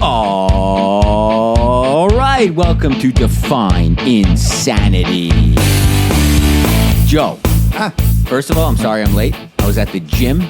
All right, welcome to Define Insanity. Joe, first of all, I'm sorry I'm late. I was at the gym.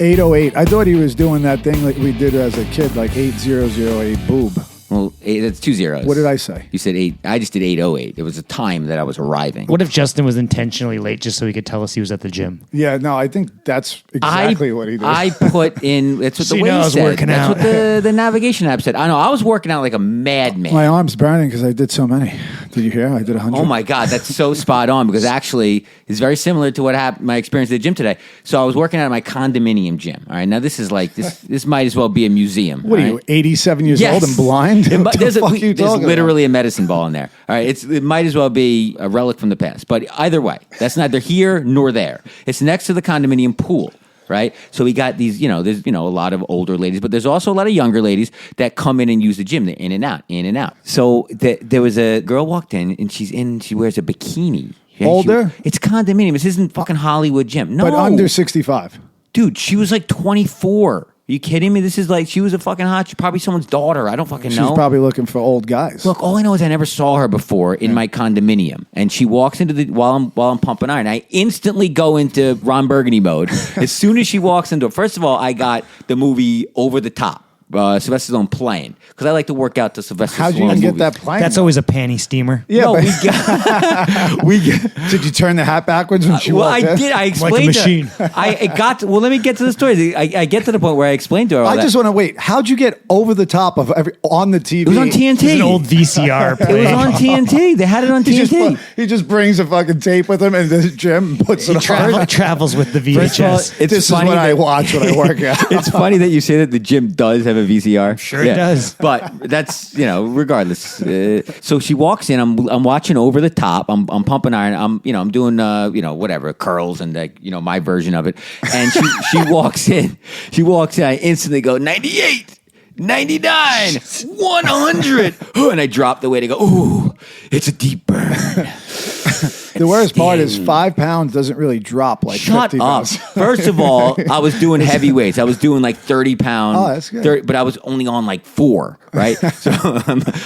808. I thought he was doing that thing like we did as a kid, like 8008 boob. Well, that's 2 zeros. What did I say? You said 8. I just did 808. It was a time that I was arriving. What if Justin was intentionally late just so he could tell us he was at the gym? Yeah, no, I think that's exactly what he did. I put in, that's what the way said. Working that's out. what the navigation app said. I know, I was working out like a madman. My arm's burning because I did so many. Did you hear? I did 100. Oh my God, that's so spot on because actually it's very similar to what happened, my experience at the gym today. So I was working out at my condominium gym. All right, now this is like, this might as well be a museum. What are you, 87 years old and blind? There's literally a medicine ball in there. All right, it might as well be a relic from the past. But either way, that's neither here nor there. It's next to the condominium pool. Right, so we got these. There's a lot of older ladies, but there's also a lot of younger ladies that come in and use the gym. They're in and out, in and out. So there was a girl walked in, and she wears a bikini. Older? It's condominium. This isn't fucking Hollywood gym. No, But under 65. Dude, she was like 24. Are you kidding me? This is like, she was a fucking hot, probably someone's daughter. I don't fucking know. She's probably looking for old guys. Look, all I know is I never saw her before in my condominium. And she walks into while I'm pumping iron. I instantly go into Ron Burgundy mode. As soon as she walks into it, first of all, I got the movie Over the Top. Sylvester Stallone playing because I like to work out to Sylvester Stallone. How'd you even get that plane? That's always a panty steamer. Yeah, no, but we did you turn the hat backwards when she walked in? I did. I explained like a machine. Well, let me get to the story. I get to the point where I explained to her. I just want to wait. How'd you get over the top of on the TV? It was on TNT. It's an old VCR It play. was on TNT. They had it on TNT. He just brings a fucking tape with him in the gym and puts it on. Travels with the First of all, VHS. This is what I watch when I work out. It's funny that you say that the gym does have a VCR. Sure it does. But that's, regardless. So she walks in. I'm watching Over the Top. I'm pumping iron. I'm doing whatever curls and my version of it. And she walks in. I instantly go 98. 99, 100. And I drop the weight to go, ooh, it's a deep burn. The worst part is 5 pounds doesn't really drop like Shut 50 up. does. First of all, I was doing heavy weights. I was doing like 30 pounds. Oh, that's good. But I was only on like 4, right? So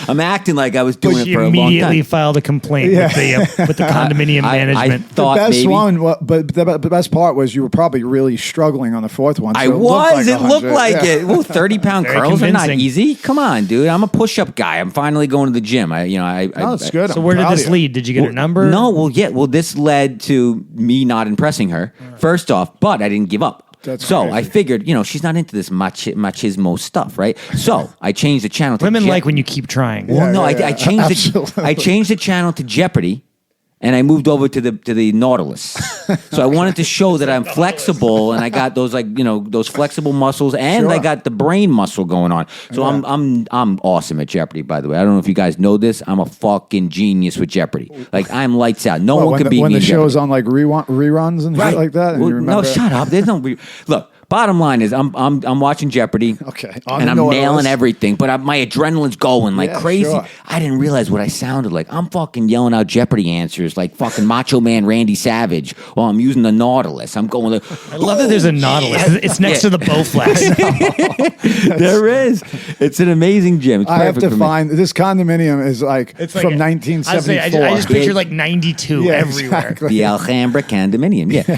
I'm acting like I was doing She it for a long immediately time. filed a complaint with the condominium management. I thought The best maybe, one, but the best part was you were probably really struggling on the fourth one. So I was. It looked 100. like Yeah. it. Well, 30-pound Very curls are not convincing. easy. Come on, dude. I'm a push-up guy. I'm finally going to the gym. That's good. So I'm where did proud this of you. lead? Did you get her number? No, well, this led to me not impressing her, first off, but I didn't give up. That's so crazy. I figured, she's not into this machismo stuff, right? So I changed the channel to Women like when you keep trying. Well, no, yeah, I changed absolutely. I changed the channel to Jeopardy, and I moved over to the Nautilus. So I wanted to show that I'm flexible, and I got those those flexible muscles, and Sure. I got the brain muscle going on. So I'm awesome at Jeopardy. By the way, I don't know if you guys know this. I'm a fucking genius with Jeopardy. Like I'm lights out. No one can beat when me. the in show's Jeopardy. on like reruns and shit like that. And Well, you remember no, shut up. There's no look. Bottom line is, I'm watching Jeopardy. Okay. And I'm nailing everything, but my adrenaline's going like Yeah, crazy. sure. I didn't realize what I sounded like. I'm fucking yelling out Jeopardy answers like fucking Macho Man Randy Savage while I'm using the Nautilus. I'm going like, I love that there's a Nautilus. It's next to the Bowflex. there is. It's an amazing gym. It's I have perfect to for me. find this condominium is like from 1974. I just picture like 92 Yeah, everywhere. exactly. The Alhambra condominium. Yeah.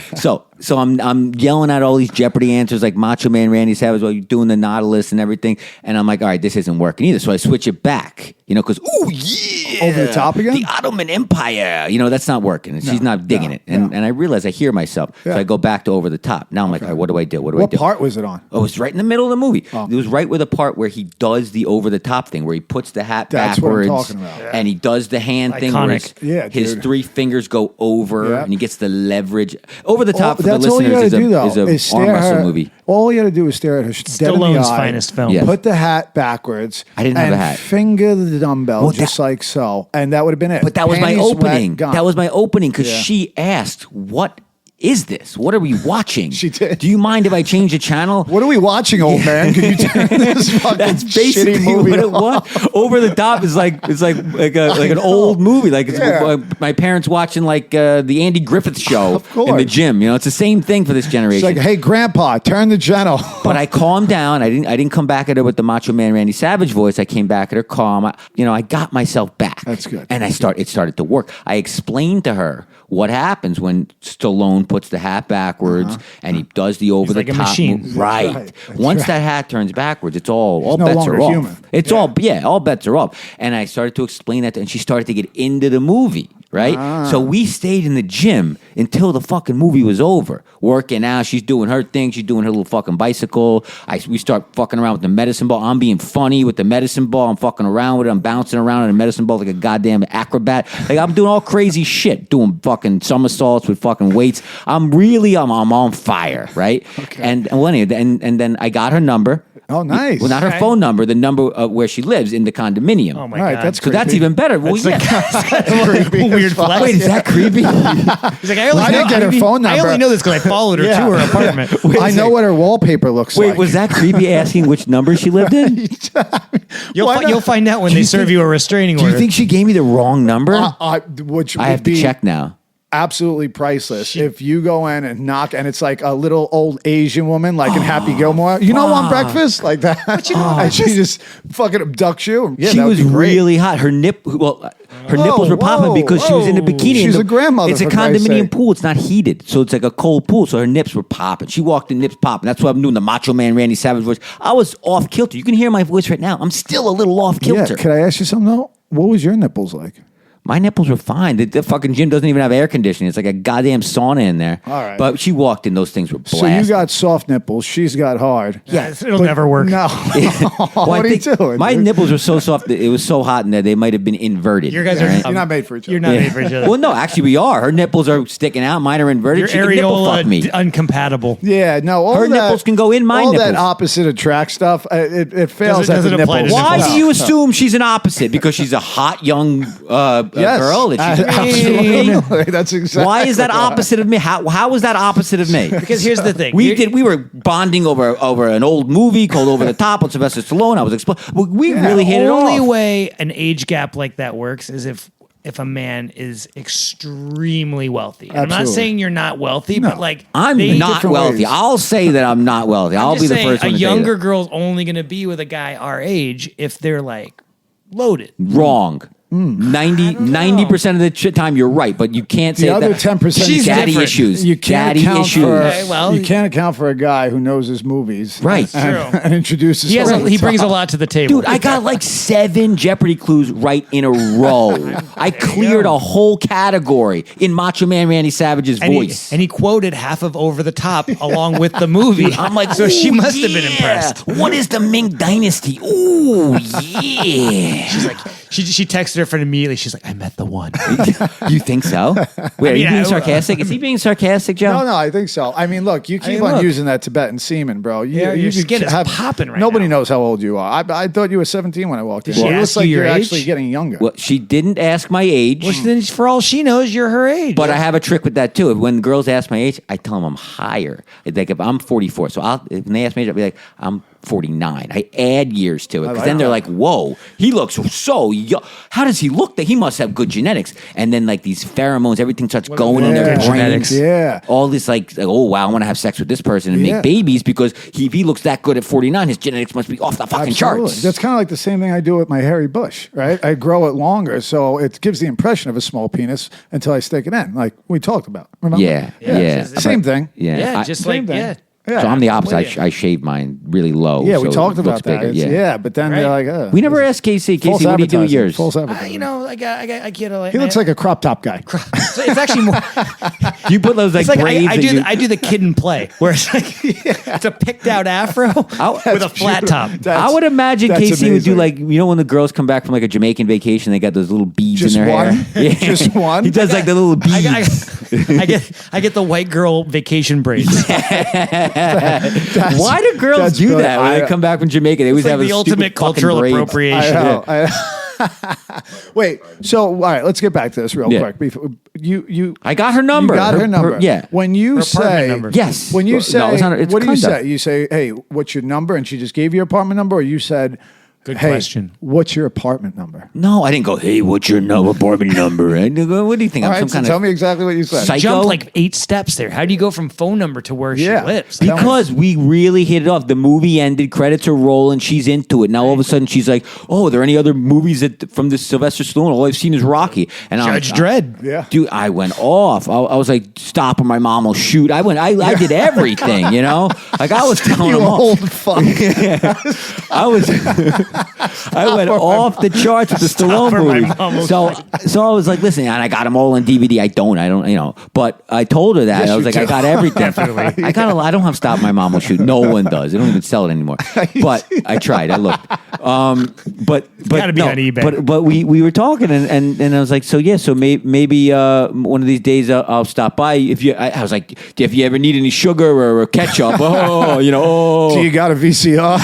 So I'm yelling out all these Jeopardy answers like Macho Man Randy Savage while you're doing the Nautilus and everything. And I'm like, all right, this isn't working either. So I switch it back, because, ooh, yeah. Over the top again? The Ottoman Empire. That's not working. She's not digging it. And I realize I hear myself. Yeah. So I go back to Over the Top. Now I'm like, all right, what do I do? What do I What do? part was it on? Oh, it was right in the middle of the movie. It was right where the part where he does the over the top thing, where he puts the hat That's what I'm backwards, talking about. and he does the hand thing where Iconic. his Dude. 3 fingers go over, Yeah. and he gets the leverage. Over the top for the That's all you listeners gotta do, though, is a arm stare wrestle her. movie. All you got to do is stare at her dead in the Stallone's eye. finest film. Yeah. Put the hat backwards. I didn't have and a hat. Finger the dumbbell Well, just like so, and that would have been it. But that was my Panties wet, opening. gone. That was my opening because Yeah. she asked, "What is this? What are we watching? She did. Do you mind if I change the channel? What are we watching, old man? Can you turn this fucking That's shitty basically movie what it off? was. Over the top is like an old movie. Like it's my parents watching like the Andy Griffith Show Of course. in the gym. You know, it's the same thing for this generation. It's like, hey, Grandpa, turn the channel. But I calmed down. I didn't come back at her with the Macho Man Randy Savage voice. I came back at her calm. I got myself back. That's good. And it started to work. I explained to her what happens when Stallone puts the hat backwards and he does the over the like a top machine. move. Right. That's Once right. that hat turns backwards, it's all no bets longer are off. human. It's all bets are off. And I started to explain that, and she started to get into the movie. Right? So we stayed in the gym until the fucking movie was over. Working out, she's doing her thing, she's doing her little fucking bicycle. We start fucking around with the medicine ball. I'm being funny with the medicine ball. I'm fucking around with it. I'm bouncing around on the medicine ball like a goddamn acrobat. Like I'm doing all crazy shit, doing fucking somersaults with fucking weights. I'm on fire, right? Okay. And then I got her number. Oh, nice. Well, not her phone number, the number where she lives in the condominium. Oh my All right, God. that's So that's creepy. even better. Well, yeah. creepy as Weird fuck. flex. Wait, is that creepy? He's like, I didn't get her phone I number. only know this because I followed her Yeah. to her apartment. I know what her wallpaper looks Wait, like. was that creepy asking which number she lived in? You'll find out when they serve you a restraining Do order. you think she gave me the wrong number? Which I would have to be check now. absolutely priceless. If you go in and knock, and it's like a little old Asian woman, like in Happy Gilmore, on breakfast, like that. And she just fucking abducts you. Yeah, She that would was be great. really hot. Her nipples were popping because she was in a bikini. She's and a grandmother, It's a for Christ's condominium sake. pool. It's not heated, so it's like a cold pool. So her nips were popping. She walked in, nips popping. That's why I'm doing the Macho Man Randy Savage voice. I was off kilter. You can hear my voice right now. I'm still a little off kilter. Yeah, could I ask you something though? What was your nipples like? My nipples were fine. The fucking gym doesn't even have air conditioning. It's like a goddamn sauna in there. All right. But she walked in, those things were blasted. So you got soft nipples. She's got hard. Yes, it'll never work. No. Well, What I are you think doing? My dude? nipples were so soft that it was so hot in there they might have been inverted. You guys are right? You're not made for each other. You're not made for each other. Well, no, actually we are. Her nipples are sticking out. Mine are inverted. Your She can nipple fuck me. areola uncompatible. Yeah, no. All Her that, nipples can go in my all nipples. that opposite attract stuff, it fails Doesn't- at the doesn't apply to nipples. Why nipples. do you assume she's an opposite? Because she's a hot young girl? That she's absolutely. That's exactly. Why is that opposite of me? How is that opposite of me? Because here's the thing. We were bonding over an old movie called Over the Top with Sylvester Stallone. I was we really hit it The only off. way an age gap like that works is if a man is extremely wealthy. And I'm not Absolutely. saying you're not wealthy, but like I'm they- not different wealthy. ways. I'll say that I'm not wealthy. I'm I'll just be the saying first one a to say younger that. girl's only going to be with a guy our age if they're like loaded. Wrong. 90% of the time you're right, but you can't say The other that. 10% She's daddy different. issues. You can't daddy account issues. for. Okay, well, you can't account for a guy who knows his movies, Right. And, True. and introduces. He over the he brings a top. lot to the table. Dude, I got like 7 Jeopardy clues right in a row. I cleared a whole category in Macho Man Randy Savage's and voice. he quoted half of Over the Top along with the movie. I'm like, so she "Ooh, must have been yeah. impressed. What is the Ming Dynasty? Ooh, yeah. She's like, she texted her friend immediately. She's like, I met the one. You think so? Wait, are you mean, being I- sarcastic? Is he being sarcastic, Joe? No, I think so. I mean, look, you keep mean, on look. using that Tibetan semen, bro. Yeah, your could skin is popping right Nobody now. knows how old you are. I thought you were 17 when I walked in. Did she It ask looks you like your you're age? actually getting younger. Well, she didn't ask my age. Well, then for all she knows, you're her age. But I have a trick with that too. When girls ask my age, I tell them I'm higher. Like if I'm 44, so when they ask my age, I'll be like, I'm 49. I add years to it because like then they're that. like, "Whoa, he looks so young. How does he look? That he must have good genetics." And then like these pheromones, everything starts going in their Yeah. brains. Genetics. Yeah. all this like, oh wow, I want to have sex with this person and Yeah. make babies because if he looks that good at 49, his genetics must be off the fucking Absolutely. charts. That's kind of like the same thing I do with my hairy bush, right? I grow it longer, so it gives the impression of a small penis until I stick it in, like we talked about. Remember? yeah, Yeah, yeah. it's Same thing. Yeah, yeah, I- just Same like thing. yeah. Yeah. so I'm the opposite. with you. I shave mine really low. Yeah, we so talked it looks about that. bigger. It's- yeah, but then Right. they're like, We never asked Casey. false Casey, what do you do with advertising. yours? False advertising. You know, I get a. He looks like a crop top guy. So it's actually more. Do you put those like It's like braids? I do the kid and play where it's like it's a picked out afro with a flat top. I would imagine That's Casey would do amazing. like, when the girls come back from like a Jamaican vacation, they got those little beads Just in their one? hair. Yeah. Just one? He does like the little beads. I get the white girl vacation braids. Why do girls that's do good. that when they come back from Jamaica? They always It's like have the those stupid ultimate fucking cultural braids. appropriation. I know. Wait. So all right, let's get back to this real quick. I got her number. You got her number. Yeah. When you say number. Yes. When you No, say it's not- it's what do you conduct. say? You say, "Hey, what's your number?" And she just gave you your apartment number, or you said, Good "Hey, question. what's your apartment number?" No, I didn't go, hey, what's your apartment number? I didn't go, what do you think? All I'm right, some kind tell of me exactly what you said. psycho? Jumped like 8 steps there. How do you go from phone number to where she Yeah. lives? Tell me. Because we really hit it off. The movie ended, credits are rolling, she's into it. Now all of a sudden she's like, oh, are there any other movies from this Sylvester Stallone? All I've seen is Rocky. And Judge Dredd. Yeah. Dude, I went off. I was like, stop or my mom will shoot. I did everything, you know? Like I was telling You them all. old fuck. I went off the charts with the Stallone or my movies. mom will So I was like, listen, and I got them all on DVD. I don't, you know. But I told her that. Yes, I was you like, I do. got everything. Definitely. I don't have Stop My Mom Will Shoot. No one does. They don't even sell it anymore. But I tried. I looked. But gotta be no, on eBay. But we were talking and I was like, so yeah, so maybe one of these days I'll stop by. I was like, if you ever need any sugar or ketchup, you know, Do you got a VCR?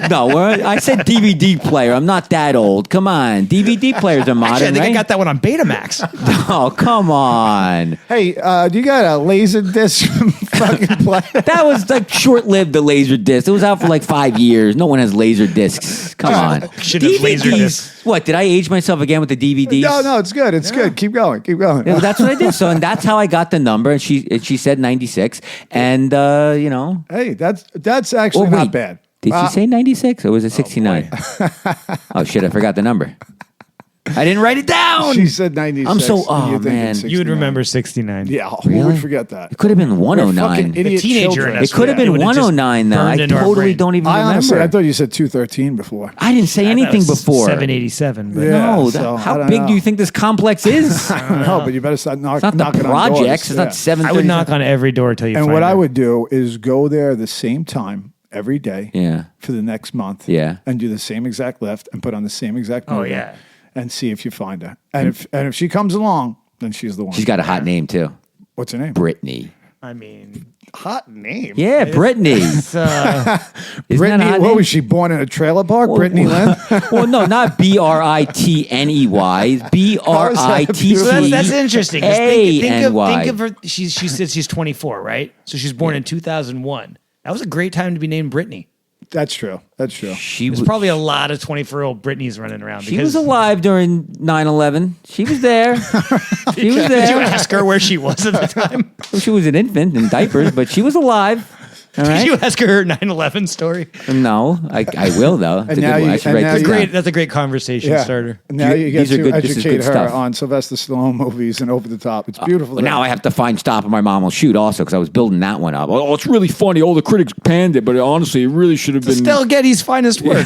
No, I said DVD player. I'm not that old. Come on, DVD players are modern, Actually, I think right? I got that one on Betamax. Oh, come on. Hey, do you got a laser disc fucking player? That was like short-lived. The laser disc. It was out for like 5 years. No one has laser discs. Come on. Should have laser discs. What? Did I age myself again with the DVDs? No, it's good. It's good. Keep going. Keep going. Yeah, that's what I did. So, and that's how I got the number. And she said 96. And you know. Hey, that's actually Oh, not wait. bad. Did she say 96 or was it 69? Oh, shit, I forgot the number. I didn't write it down. She said 96. I'm so- and oh, you think man. it's You would 69. remember 69. Yeah, who would forget that? It could have been We're fucking 109. idiot teenager children. in us It could have Yeah. It been would've just 109 though. I burned into our totally brain. don't even I remember. honestly, I thought you said 213 before. I didn't say anything before. 787. But Yeah. No, so, I how don't big know. do you think this complex is? I don't know, but you better start It's not the knocking on doors. projects. It's Yeah. not 7. I would knock on every door till you And find what I her. would do is go there the same time every day Yeah. for the next month. Yeah. And do the same exact lift and put on the same exact movie. yeah. And see if you find her. And if she comes along, then she's the one. She's got a hot name too. What's her name? Brittany. I mean, Hot name. Yeah, Brittany. Isn't that a Brittany, hot what name? was she born in a trailer park? Brittany Lynn? Well, no, not Britney. BRITT. so that's interesting. 'cause Think A-N-Y. of her. She said she's 24, right? So she's born in 2001. That was a great time to be named Brittany. That's true. That's true. She There's was, probably a lot of 24-year-old Britneys running around. she was alive during 9/11. She was there. She was Did you there. ask her where she was at the time? She was an infant in diapers, but she was alive. All Did right. you ask her 9/11 story? No, I will though. It's a now good one. you- I should and write now this you- down. That's a great conversation starter. And now you get These are to good- this is educate good her stuff. on Sylvester Stallone movies and Over the Top. It's beautiful. Well, now I have to find Stop or My Mom Will Shoot also because I was building that one up. Oh, it's really funny. All the critics panned it, but honestly, it really should have been. Still Getty's finest work.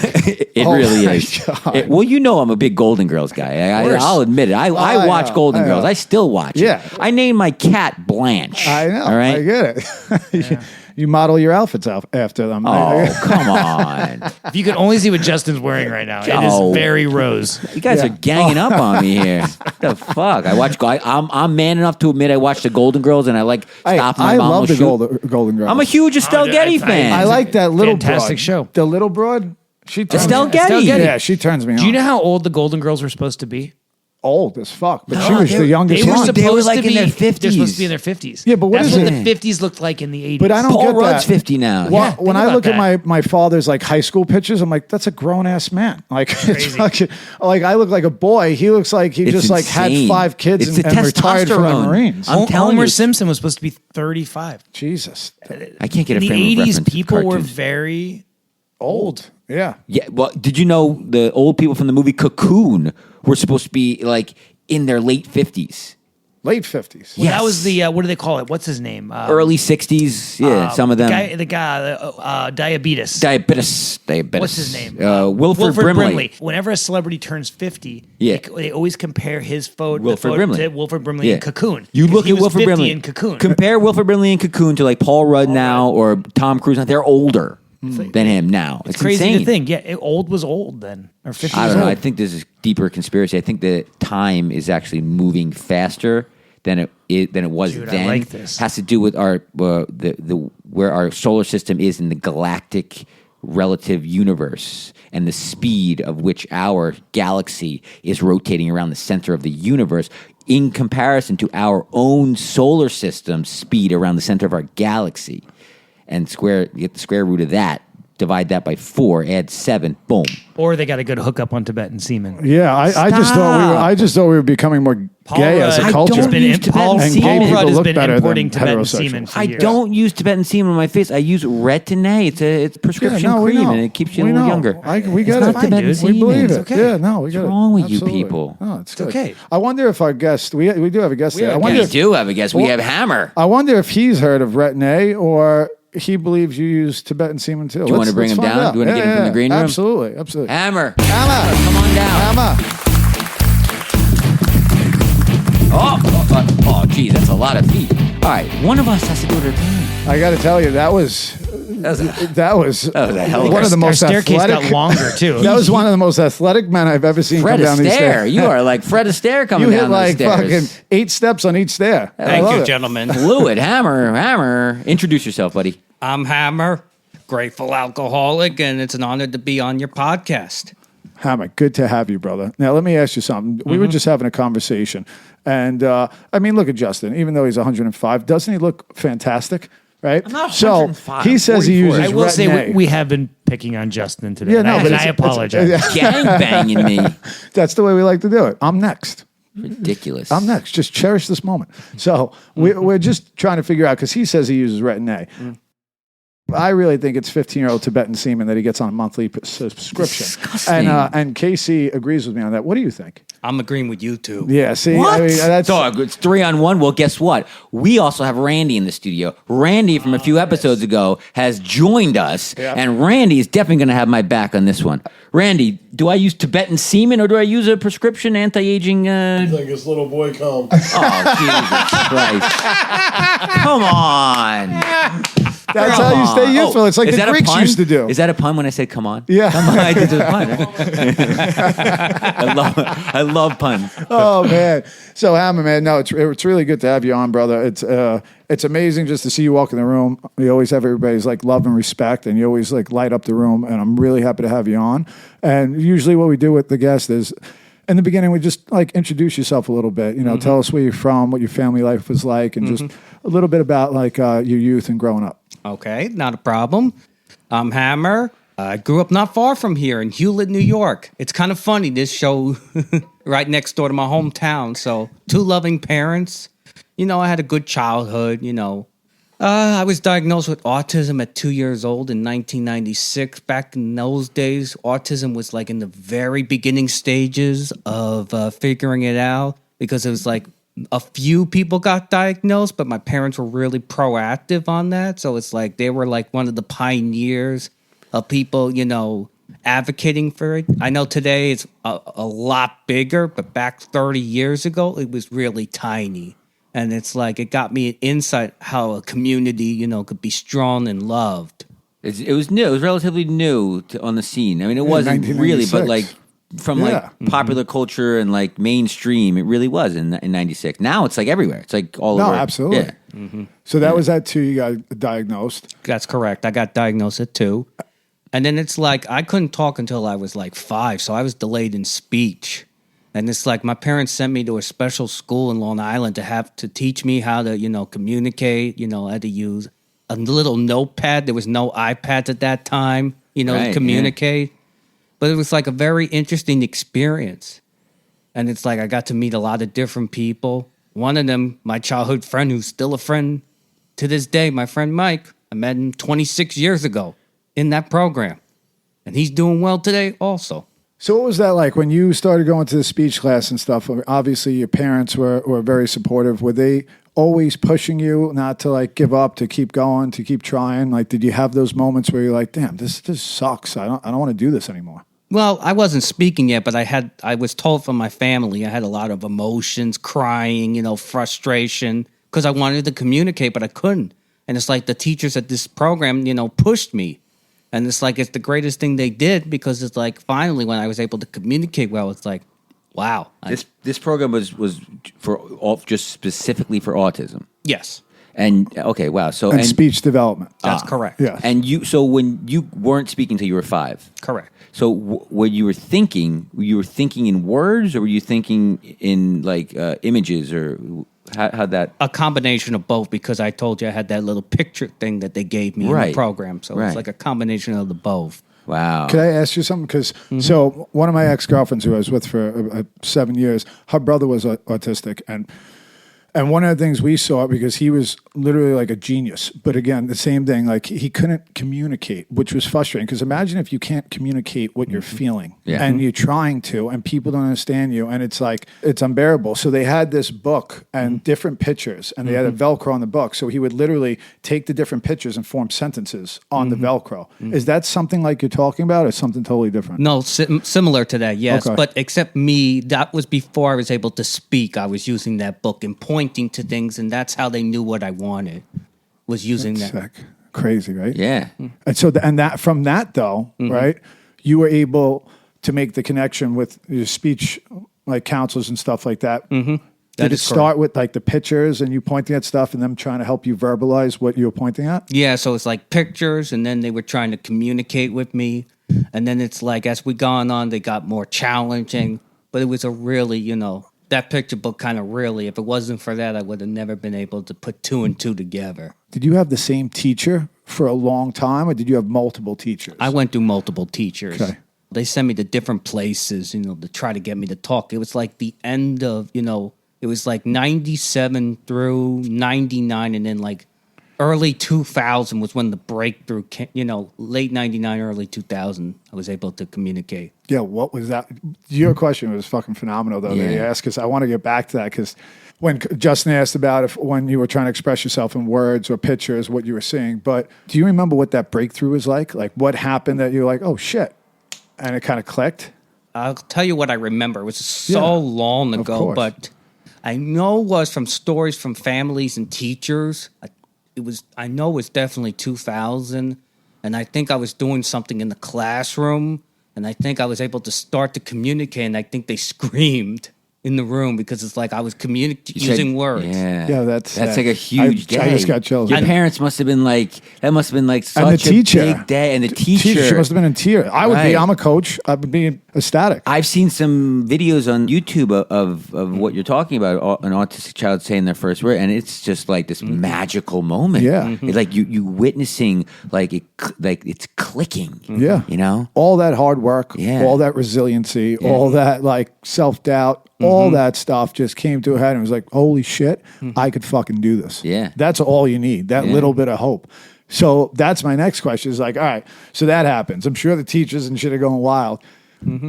It Oh really my is. God. Well, you know I'm a big Golden Girls guy. I'll admit it. I watch know, Golden I know. Girls. I still watch Yeah. it. I named my cat Blanche. I know. All right. I get it. You model your outfits after them. Oh, come on. If you could only see what Justin's wearing right now, it Oh. is very Rose. You guys Yeah. are ganging up on me here. What the fuck? I'm man enough to admit I watched the Golden Girls and I like Stop My I Mom love Will the Shoot. Golden Girls. I'm a huge Estelle Oh, Getty I- fan. I like that little Fantastic broad. show. The little broad. She turns Estelle me- Getty. Yeah, she turns me on. Do you know how old the Golden Girls were supposed to be? Old as fuck, but she was the youngest They were one. supposed They were like to in be their They're 50s. supposed to be in their 50s. Yeah, but what That's is what it? the 50s looked like in the 80s. But I don't Paul get Rudd's that. 50 now. Well, Yeah, when think I about look at that. my father's like high school pictures, I'm like, that's a grown ass man. Like, it's Crazy. fucking, like I look like a boy. He looks like he It's just like had insane. 5 kids It's and, the and retired from the testosterone. Marines. I'm telling Homer you. Simpson was supposed to be 35. Jesus, I can't get In a the frame of 80s, reference. people were Cartoons. very old. Yeah, Yeah, well, did you know the old people from the movie Cocoon were supposed to be like in their late 50s? late 50s. Well, Yes. that was the what do they call it? What's his name? Early 60s, yeah, some of them. The guy, diabetes. Diabetes. What's his name? Wilford Brimley. Whenever a celebrity turns 50, Yeah. they always compare his photo Wilford Brimley. to Wilford Brimley in Cocoon. You 'Cause look he at was Wilford 50 Brimley in Cocoon. Compare Wilford Brimley in Cocoon to like Paul Rudd now or Tom Cruise. They're older than him now. It's Crazy insane. to think. Yeah, old was old then, or 50 I was don't know. old. I think this is deeper conspiracy. I think the time is actually moving faster than it was Dude, I then. like this. Has to do with our the where our solar system is in the galactic relative universe and the speed of which our galaxy is rotating around the center of the universe in comparison to our own solar system speed around the center of our galaxy. And get the square root of that, divide that by 4, add 7, boom. Or they got a good hookup on Tibetan semen. Yeah, I just thought we were becoming more gay as a culture. don't use Tibetan and semen. gay Paul people Rudd has look been better importing than Tibetan heterosexual. semen for I years. don't use Tibetan semen on my face. I use Retin-A. It's prescription we cream, know. and it keeps you a We little know. younger. We It's get not it. fine, Tibetan dude. semen. We believe it. It's okay. Yeah, no, we got it. What's wrong with you Absolutely. people? No, it's good. okay. I wonder if our guest, we do have a guest there. I wonder We if, do have a guest. We have Hammer. I wonder if he's heard of Retin-A or he believes you use Tibetan semen too. Do you wanna bring him down? Do you wanna get him from the green room? Absolutely. Hammer. Hammer. Come on down. Hammer. Oh, geez, that's a lot of feet. All right, one of us has to do it at a time. I got to tell you, that was a hell of one of the most Our staircase athletic. got longer too. That was one of the most athletic men I've ever seen Fred come down these Astaire. stairs. You are like Fred Astaire coming You hit down like the stairs. fucking 8 steps on each stair. I Thank love you, it. gentlemen. Fluid. Hammer. Introduce yourself, buddy. I'm Hammer, grateful alcoholic, and it's an honor to be on your podcast. Hammer, good to have you, brother. Now, let me ask you something. We were just having a conversation. And, I mean, look at Justin. Even though he's 105, doesn't he look fantastic? Right? I'm not so 105, he says he 44. uses I will say Retin-A. we have been picking on Justin today. Yeah, and no, I, but and it's- I apologize. Gang banging me. That's the way we like to do it. I'm next. Ridiculous. I'm next. Just cherish this moment. So we're just trying to figure out, because he says he uses Retin-A. I really think it's 15-year-old Tibetan semen that he gets on a monthly subscription. Disgusting. And Casey agrees with me on that. What do you think? I'm agreeing with you two. Yeah, see? What? I mean, that's, Dog, it's 3-on-1. Well, guess what? We also have Randy in the studio. Randy from a few episodes ago has joined us, and Randy is definitely going to have my back on this one. Randy, do I use Tibetan semen or do I use a prescription anti-aging? Like his little boy come. Oh, Jesus Christ! Come on. that's how you stay youthful. It's like is the that a Greeks pun? used to do. Is that a pun when I say "come on"? Yeah. Come on, I did the pun. I love puns. Oh, man. So, Hammer, man, no, it's really good to have you on, brother. It's amazing just to see you walk in the room. You always have everybody's like love and respect, and you always like light up the room, and I'm really happy to have you on. And usually what we do with the guest is, in the beginning, we just like introduce yourself a little bit. You know, tell us where you're from, what your family life was like, and just a little bit about like your youth and growing up. Okay, not a problem. I'm Hammer. I grew up not far from here in Hewlett, New York. It's kind of funny, this show right next door to my hometown. So, 2 loving parents. You know, I had a good childhood, you know. I was diagnosed with autism at 2 years old in 1996. Back in those days, autism was like in the very beginning stages of figuring it out, because it was like a few people got diagnosed, but my parents were really proactive on that. So it's like they were like one of the pioneers of people, you know, advocating for it. I know today it's a lot bigger, but back 30 years ago, it was really tiny. And it's like, it got me an insight how a community, you know, could be strong and loved. It was new. It was relatively new on the scene. I mean, it wasn't really, but 1996. like from Yeah. like popular culture and like mainstream, it really was in '96. Now it's like everywhere. It's like all No, over. absolutely. Yeah. So that was at 2 you got diagnosed. That's correct. I got diagnosed at 2. And then it's like, I couldn't talk until I was like 5, so I was delayed in speech. And it's like my parents sent me to a special school in Long Island to teach me how to, you know, communicate, you know, how to use a little notepad. There was no iPads at that time, you know, Right, to communicate. But it was like a very interesting experience. And it's like I got to meet a lot of different people. One of them, my childhood friend, who's still a friend to this day, my friend Mike, I met him 26 years ago in that program. And he's doing well today also. So what was that like when you started going to the speech class and stuff? Obviously, your parents were very supportive. Were they always pushing you not to like give up, to keep going, to keep trying? Like, did you have those moments where you're like, damn, this sucks. I don't want to do this anymore. Well, I wasn't speaking yet, but I was told from my family I had a lot of emotions, crying, you know, frustration, because I wanted to communicate, but I couldn't. And it's like the teachers at this program, you know, pushed me. And it's like, it's the greatest thing they did, because it's like, finally, when I was able to communicate well, it's like, wow. This program was for just specifically for autism. Yes. And okay, wow. So and speech development. That's correct. Yeah. And so when you weren't speaking till you were 5. Correct. So when you were thinking in words, or were you thinking in like images, or how that? A combination of both, because I told you I had that little picture thing that they gave me in the program. So it's like a combination of the both. Wow. Could I ask you something? Because so one of my ex-girlfriends who I was with for 7 years, her brother was autistic, and one of the things we saw, because he was literally like a genius, but again, the same thing, like he couldn't communicate, which was frustrating. Because imagine if you can't communicate what you're feeling and you're trying to, and people don't understand you, and it's like, it's unbearable. So they had this book and different pictures, and they had a Velcro on the book. So he would literally take the different pictures and form sentences on the Velcro. Is that something like you're talking about, or something totally different? No, similar to that, yes. Okay. But except me, that was before I was able to speak. I was using that book and pointing to things, and that's how they knew what I wanted, was using that. Sick. Crazy, right? Yeah. And so, from that though, right, you were able to make the connection with your speech, like counselors and stuff like that. Did it start with like the pictures and you pointing at stuff and them trying to help you verbalize what you were pointing at? Yeah, so it's like pictures, and then they were trying to communicate with me, and then it's like as we gone on, they got more challenging. But it was a really, that picture book kind of really, if it wasn't for that, I would have never been able to put 2 and 2 together. Did you have the same teacher for a long time, or did you have multiple teachers? I went through multiple teachers. Okay. They sent me to different places, to try to get me to talk. It was like the end of, it was like 97 through 99, and then like early 2000 was when the breakthrough came, late 99, early 2000, I was able to communicate. Yeah, what was that? Your question was fucking phenomenal, though, that you asked, because I want to get back to that, because when Justin asked about when you were trying to express yourself in words or pictures, what you were seeing, but do you remember what that breakthrough was like? Like, what happened that you were like, oh, shit, and it kind of clicked? I'll tell you what I remember. It was so long ago, but I know it was from stories from families and teachers. I know it was definitely 2000, and I think I was doing something in the classroom, and I think I was able to start to communicate, and I think they screamed in the room because it's like I was using words. Yeah, that's like a huge day. I just got chills. Your parents must have been like, that must have been like such and the teacher, a big day. And the teacher. She must have been in tears. I would be, I'm a coach. I would be ecstatic. I've seen some videos on YouTube of what you're talking about, an autistic child saying their first word, and it's just like this magical moment. Yeah. It's like you witnessing like it's clicking. Yeah. All that hard work, all that resiliency, all that like self-doubt, all that stuff just came to a head and was like, holy shit, I could fucking do this. Yeah. That's all you need, that little bit of hope. So that's my next question is like, all right, so that happens. I'm sure the teachers and shit are going wild.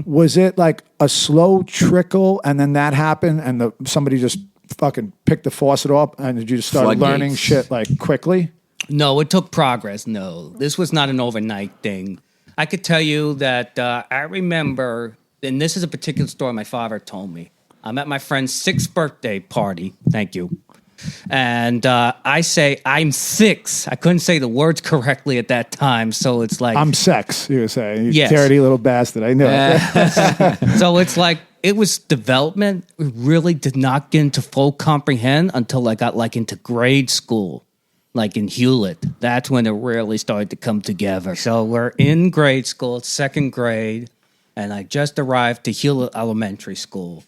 Was it like a slow trickle and then that happened and somebody just fucking picked the faucet up and did you just start learning shit like quickly? No, it took progress. No, this was not an overnight thing. I could tell you that I remember, and this is a particular story my father told me. I'm at my friend's 6th birthday party. Thank you. And I say, I'm 6. I couldn't say the words correctly at that time. So it's like... I'm sex, you were saying. You yes. dirty little bastard. I know it. So it's like, it was development. We really did not get into full comprehend until I got like into grade school, like in Hewlett. That's when it really started to come together. So we're in grade school, 2nd grade, and I just arrived to Hewlett Elementary School.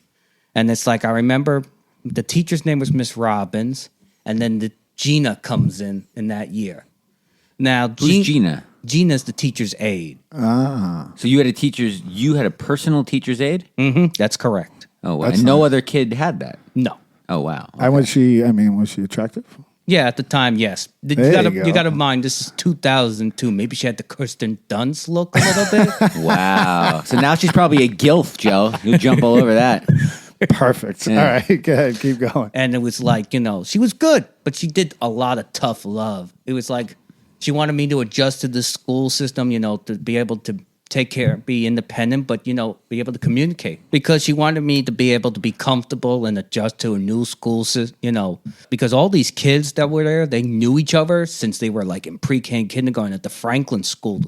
And it's like, I remember the teacher's name was Miss Robbins, and then Gina comes in that year. Now, Who's Gina? Gina's the teacher's aide. Ah. So you had a personal teacher's aide? Mm-hmm. That's correct. Oh, wow. And no other kid had that? No. Oh, wow. Okay. Was she attractive? Yeah, at the time, yes. You got to mind, this is 2002. Maybe she had the Kirsten Dunst look a little bit. Wow. So now she's probably a gilf, Joe. You'll jump all over that. Perfect. Yeah. All right, go ahead, keep going. And it was like, she was good, but she did a lot of tough love. It was like she wanted me to adjust to the school system, to be able to take care, be independent, but, be able to communicate. Because she wanted me to be able to be comfortable and adjust to a new school system, because all these kids that were there, they knew each other since they were like in pre-K and kindergarten at the Franklin School.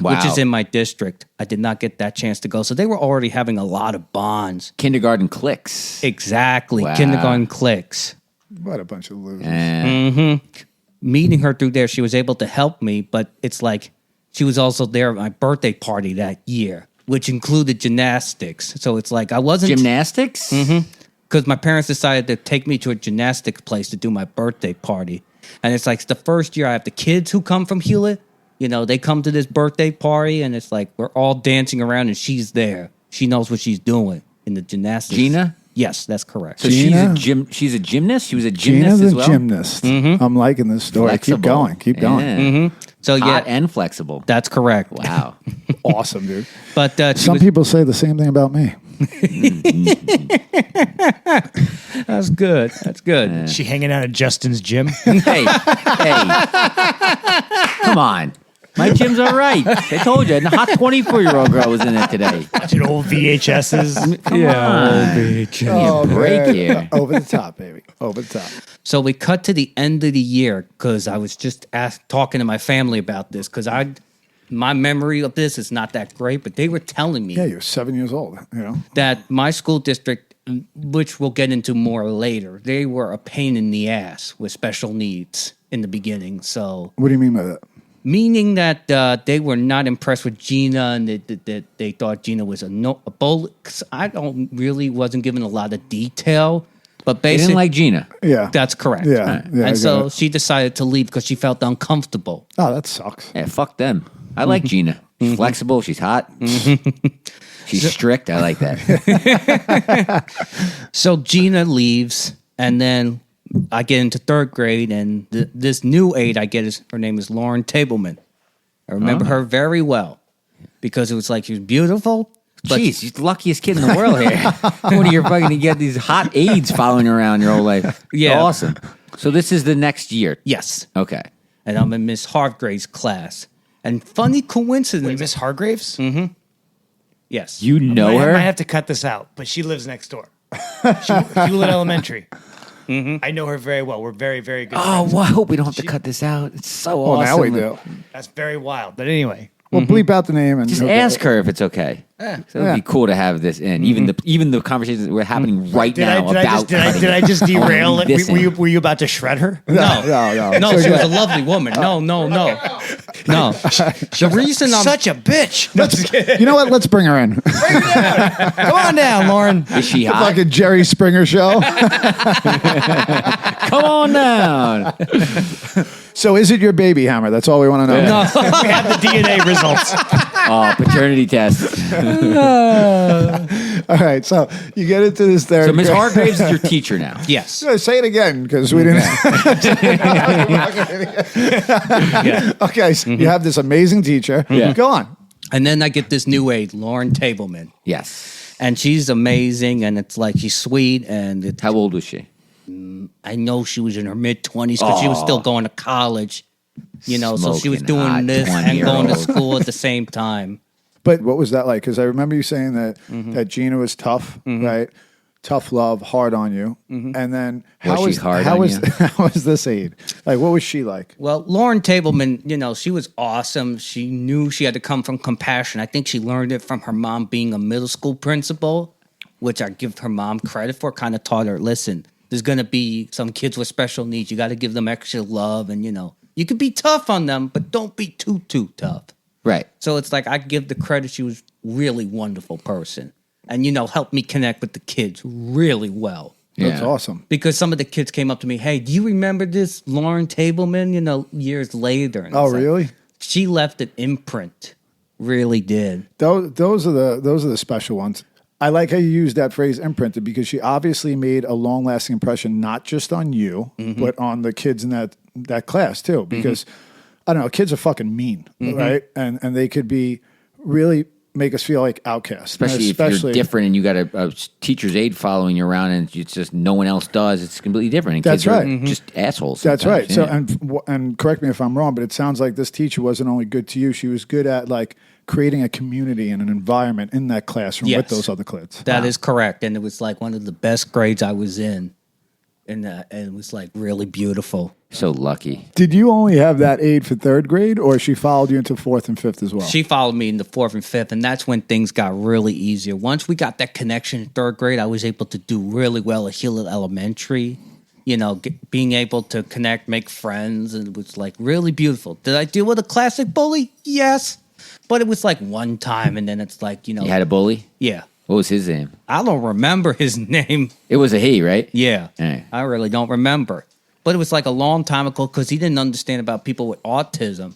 Wow. Which is in my district. I did not get that chance to go. So they were already having a lot of bonds. Kindergarten cliques. Exactly. Wow. Kindergarten cliques. What a bunch of losers. Meeting her through there, she was able to help me, but it's like she was also there at my birthday party that year, which included gymnastics. So it's like I wasn't... Gymnastics? Because my parents decided to take me to a gymnastics place to do my birthday party. And it's like it's the first year I have the kids who come from Hewlett. You know, they come to this birthday party, and it's like we're all dancing around, and she's there. She knows what she's doing in the gymnastics. Gina? Yes, that's correct. So Gina? she's a gymnast? She was a gymnast Gina's as a well? gymnast. I'm liking this story. Flexible. Keep going. Keep going. Yeah. So Hot yeah, and flexible. that's correct. Wow. Awesome, dude. But she Some was- people say the same thing about me. That's good. That's good. She hanging out at Justin's gym. hey. Come on. My gym's all right. I told you. The hot 24-year-old girl was in it today. Watching old VHSs. Come on. Give me a break man. here. Over the top, baby. Over the top. So we cut to the end of the year because I was just talking to my family about this because my memory of this is not that great, but they were telling me Yeah, you're 7 years old, you know? that my school district, which we'll get into more later, they were a pain in the ass with special needs in the beginning. So What do you mean by that? meaning that they were not impressed with Gina and that they thought Gina was a bully. 'Cause I wasn't given a lot of detail, but They basically didn't like Gina. Yeah. that's correct. Yeah. Yeah, I And so get it. she decided to leave because she felt uncomfortable. Oh, that sucks. Yeah, fuck them. I like Gina. She's flexible. She's hot. She's strict. I like that. So Gina leaves, and then I get into third grade, and this new aide I get her name is Lauren Tableman. I remember her very well because it was like she was beautiful. But Jeez, she's the luckiest kid in the world here. What are you fucking to get these hot aides following you around your whole life? Yeah. Awesome. So this is the next year. yes, Okay. and I'm in Miss Hargrave's class. And funny coincidence. Wait, Miss Hargraves? Yes. You know I her? might have to cut this out, but she lives next door. Hewlett Elementary. I know her very well. We're very, very good Oh, friends. well, I hope we don't have to cut this out. It's so Well, awesome. now we do. That's very wild. But anyway, We'll bleep out the name and Just ask her if it's okay. So it would Yeah. be cool to have this in. Even the conversations that were happening right did now I about did I just derail it? this in. Were you about to shred her? No, No. no, she was a lovely woman. No. No. The reason I'm Such a bitch. No, just kidding. You know what? Let's bring her in. Come on down, Lauren. Is she hot? Like a Jerry Springer show. Come on down. So is it your baby, Hammer? That's all we want to know. We have the DNA results. Oh, paternity test. All right. So you get into this third So Miss grade. Hargraves is your teacher now. yes. Say it again because we didn't. Okay. So you have this amazing teacher. Yeah. Go on. And then I get this new aide, Lauren Tableman. Yes. And she's amazing, and it's like she's sweet, and How old was she? I know she was in her mid-20s because she was still going to college, so she was Smoking doing hot this and going to 20-year-old. school at the same time. But what was that like? Because I remember you saying that Gina was tough, right? Tough love, hard on you. And then Was she hard on you? how was this aide? Like, what was she like? Well, Lauren Tableman, she was awesome. She knew she had to come from compassion. I think she learned it from her mom being a middle school principal, which I give her mom credit for, kind of taught her, listen, there's going to be some kids with special needs. You got to give them extra love. And, you can be tough on them, but don't be too tough. Right. So it's like I give the credit. She was really wonderful person. And, helped me connect with the kids really well. That's Yeah. awesome. Because some of the kids came up to me, hey, do you remember this Lauren Tableman, years later? And Oh, it's like, really? she left an imprint. Really did. Those are the special ones. I like how you use that phrase imprinted because she obviously made a long lasting impression, not just on you, but on the kids in that class too. Because I don't know, kids are fucking mean, right? And they could be really make us feel like outcasts. Especially if you're different and you got a teacher's aide following you around and it's just no one else does. It's completely different. And That's kids right. are just assholes. That's right. sometimes, So yeah. and correct me if I'm wrong, but it sounds like this teacher wasn't only good to you; she was good at like creating a community and an environment in that classroom with Yes. those other kids. That is correct. And it was like one of the best grades I was in. And it was like really beautiful. So lucky. Did you only have that aide for third grade, or she followed you into fourth and fifth as well? She followed me in the fourth and fifth, and that's when things got really easier. Once we got that connection in third grade, I was able to do really well at Hewlett Elementary. being able to connect, make friends, and it was like really beautiful. Did I deal with a classic bully? Yes. But it was like one time, and then it's like, You had a bully? yeah. What was his name? I don't remember his name. It was a he, right? Yeah. Hey. I really don't remember. But it was like a long time ago because he didn't understand about people with autism.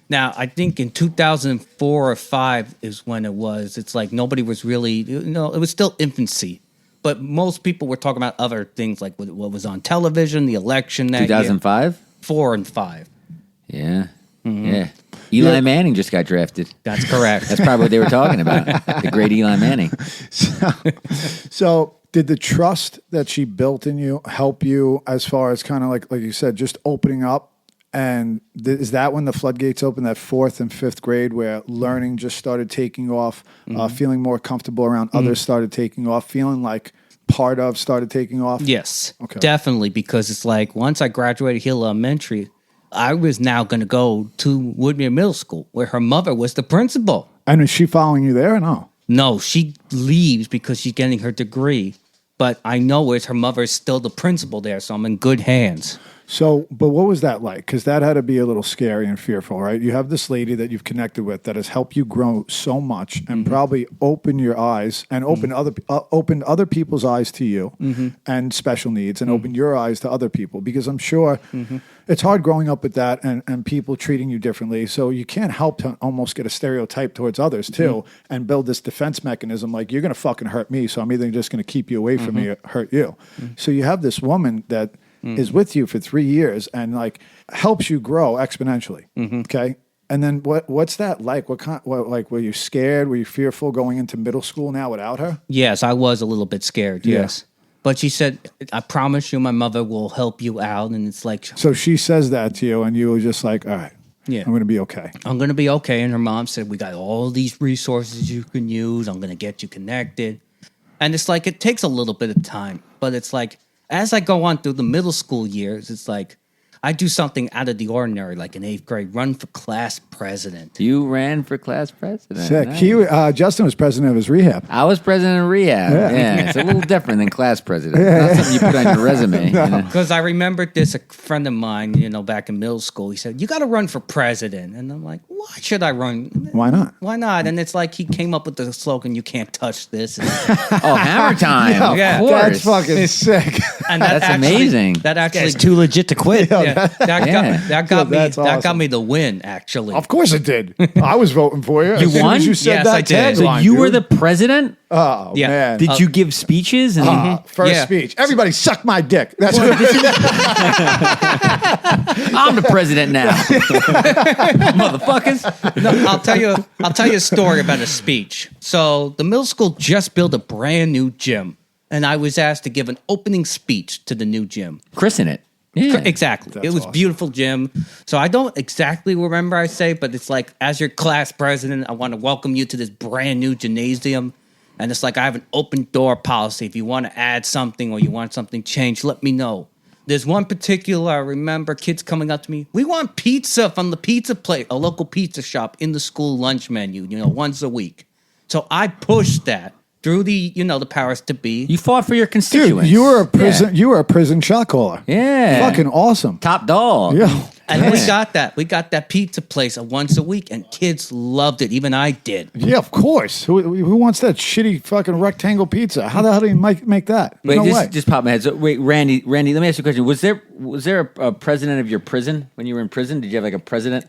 Now, I think in 2004 or 5 is when it was. It's like nobody was really, it was still infancy. But most people were talking about other things like what was on television, the election that 2005? year. 4 and 5. Yeah. Yeah. Eli Manning just got drafted. That's correct. That's probably what they were talking about. The great Eli Manning. So did the trust that she built in you help you as far as kind of like you said, just opening up? And is that when the floodgates opened, that 4th and 5th grade where learning just started taking off, feeling more comfortable around others started taking off, feeling like part of started taking off? Yes, Okay. definitely. Because it's like once I graduated Hill Elementary, I was now going to go to Woodmere Middle School where her mother was the principal. And is she following you there or no? No, she leaves because she's getting her degree. But I know her mother is still the principal there, so I'm in good hands. So, but what was that like? Because that had to be a little scary and fearful, right? You have this lady that you've connected with that has helped you grow so much and probably opened your eyes and opened other people's eyes to you and special needs and opened your eyes to other people. Because I'm sure it's hard growing up with that and people treating you differently. So you can't help to almost get a stereotype towards others too and build this defense mechanism like you're going to fucking hurt me, so I'm either just going to keep you away from me or hurt you. So you have this woman that is with you for 3 years and like helps you grow exponentially. Okay. And then what's that like? Were you scared? Were you fearful going into middle school now without her? Yes, I was a little bit scared. Yeah. Yes. But she said, I promise you my mother will help you out. And it's like, So she says that to you and you were just like, all right, yeah, I'm going to be okay. I'm going to be okay. And her mom said, we got all these resources you can use. I'm going to get you connected. And it's like, it takes a little bit of time. But it's like, as I go on through the middle school years, it's like I do something out of the ordinary, like in 8th grade, run for class president. You ran for class president. Sick. Nice. Justin was president of his rehab. I was president of rehab. Yeah. It's a little different than class president. Not something you put on your resume. You know? Because I remembered this, a friend of mine, back in middle school, he said, you got to run for president. And I'm like, why should I run? Why not? Why not? And it's like he came up with the slogan, you can't touch this. And, Oh, hammer time. Yeah. Of course. That's fucking sick. and That's amazing. That actually It's too legit to quit. that got That's awesome. me the win, actually. Of course it did. I was voting for you. As soon won? as you said Yes, that I did. So tagline, you were dude. the president? Oh, Yeah. man. Did you give speeches? And First Yeah. speech. Everybody suck my dick. That's what I'm the president now. Motherfuckers. No, I'll tell you a story about a speech. So the middle school just built a brand new gym, and I was asked to give an opening speech to the new gym. Christen it. Yeah. Exactly. It was awesome. beautiful gym. So I don't exactly remember I say, but it's like, as your class president, I want to welcome you to this brand new gymnasium. And it's like, I have an open door policy. If you want to add something or you want something changed, let me know. There's one particular, I remember kids coming up to me, we want pizza from the pizza place, a local pizza shop in the school lunch menu, once a week. So I pushed that through the, the powers to be. You fought for your Dude, constituents. you were a prison. Yeah. You were a prison shot caller. Yeah. Fucking awesome. Top dog. Yeah. And Yeah. we got that. We got that pizza place once a week, and kids loved it. Even I did. Yeah, of course. Who wants that shitty fucking rectangle pizza? How the hell do you make that? Wait, no way. just popped my head. So, wait, Randy, let me ask you a question. Was there a president of your prison when you were in prison? Did you have like a president?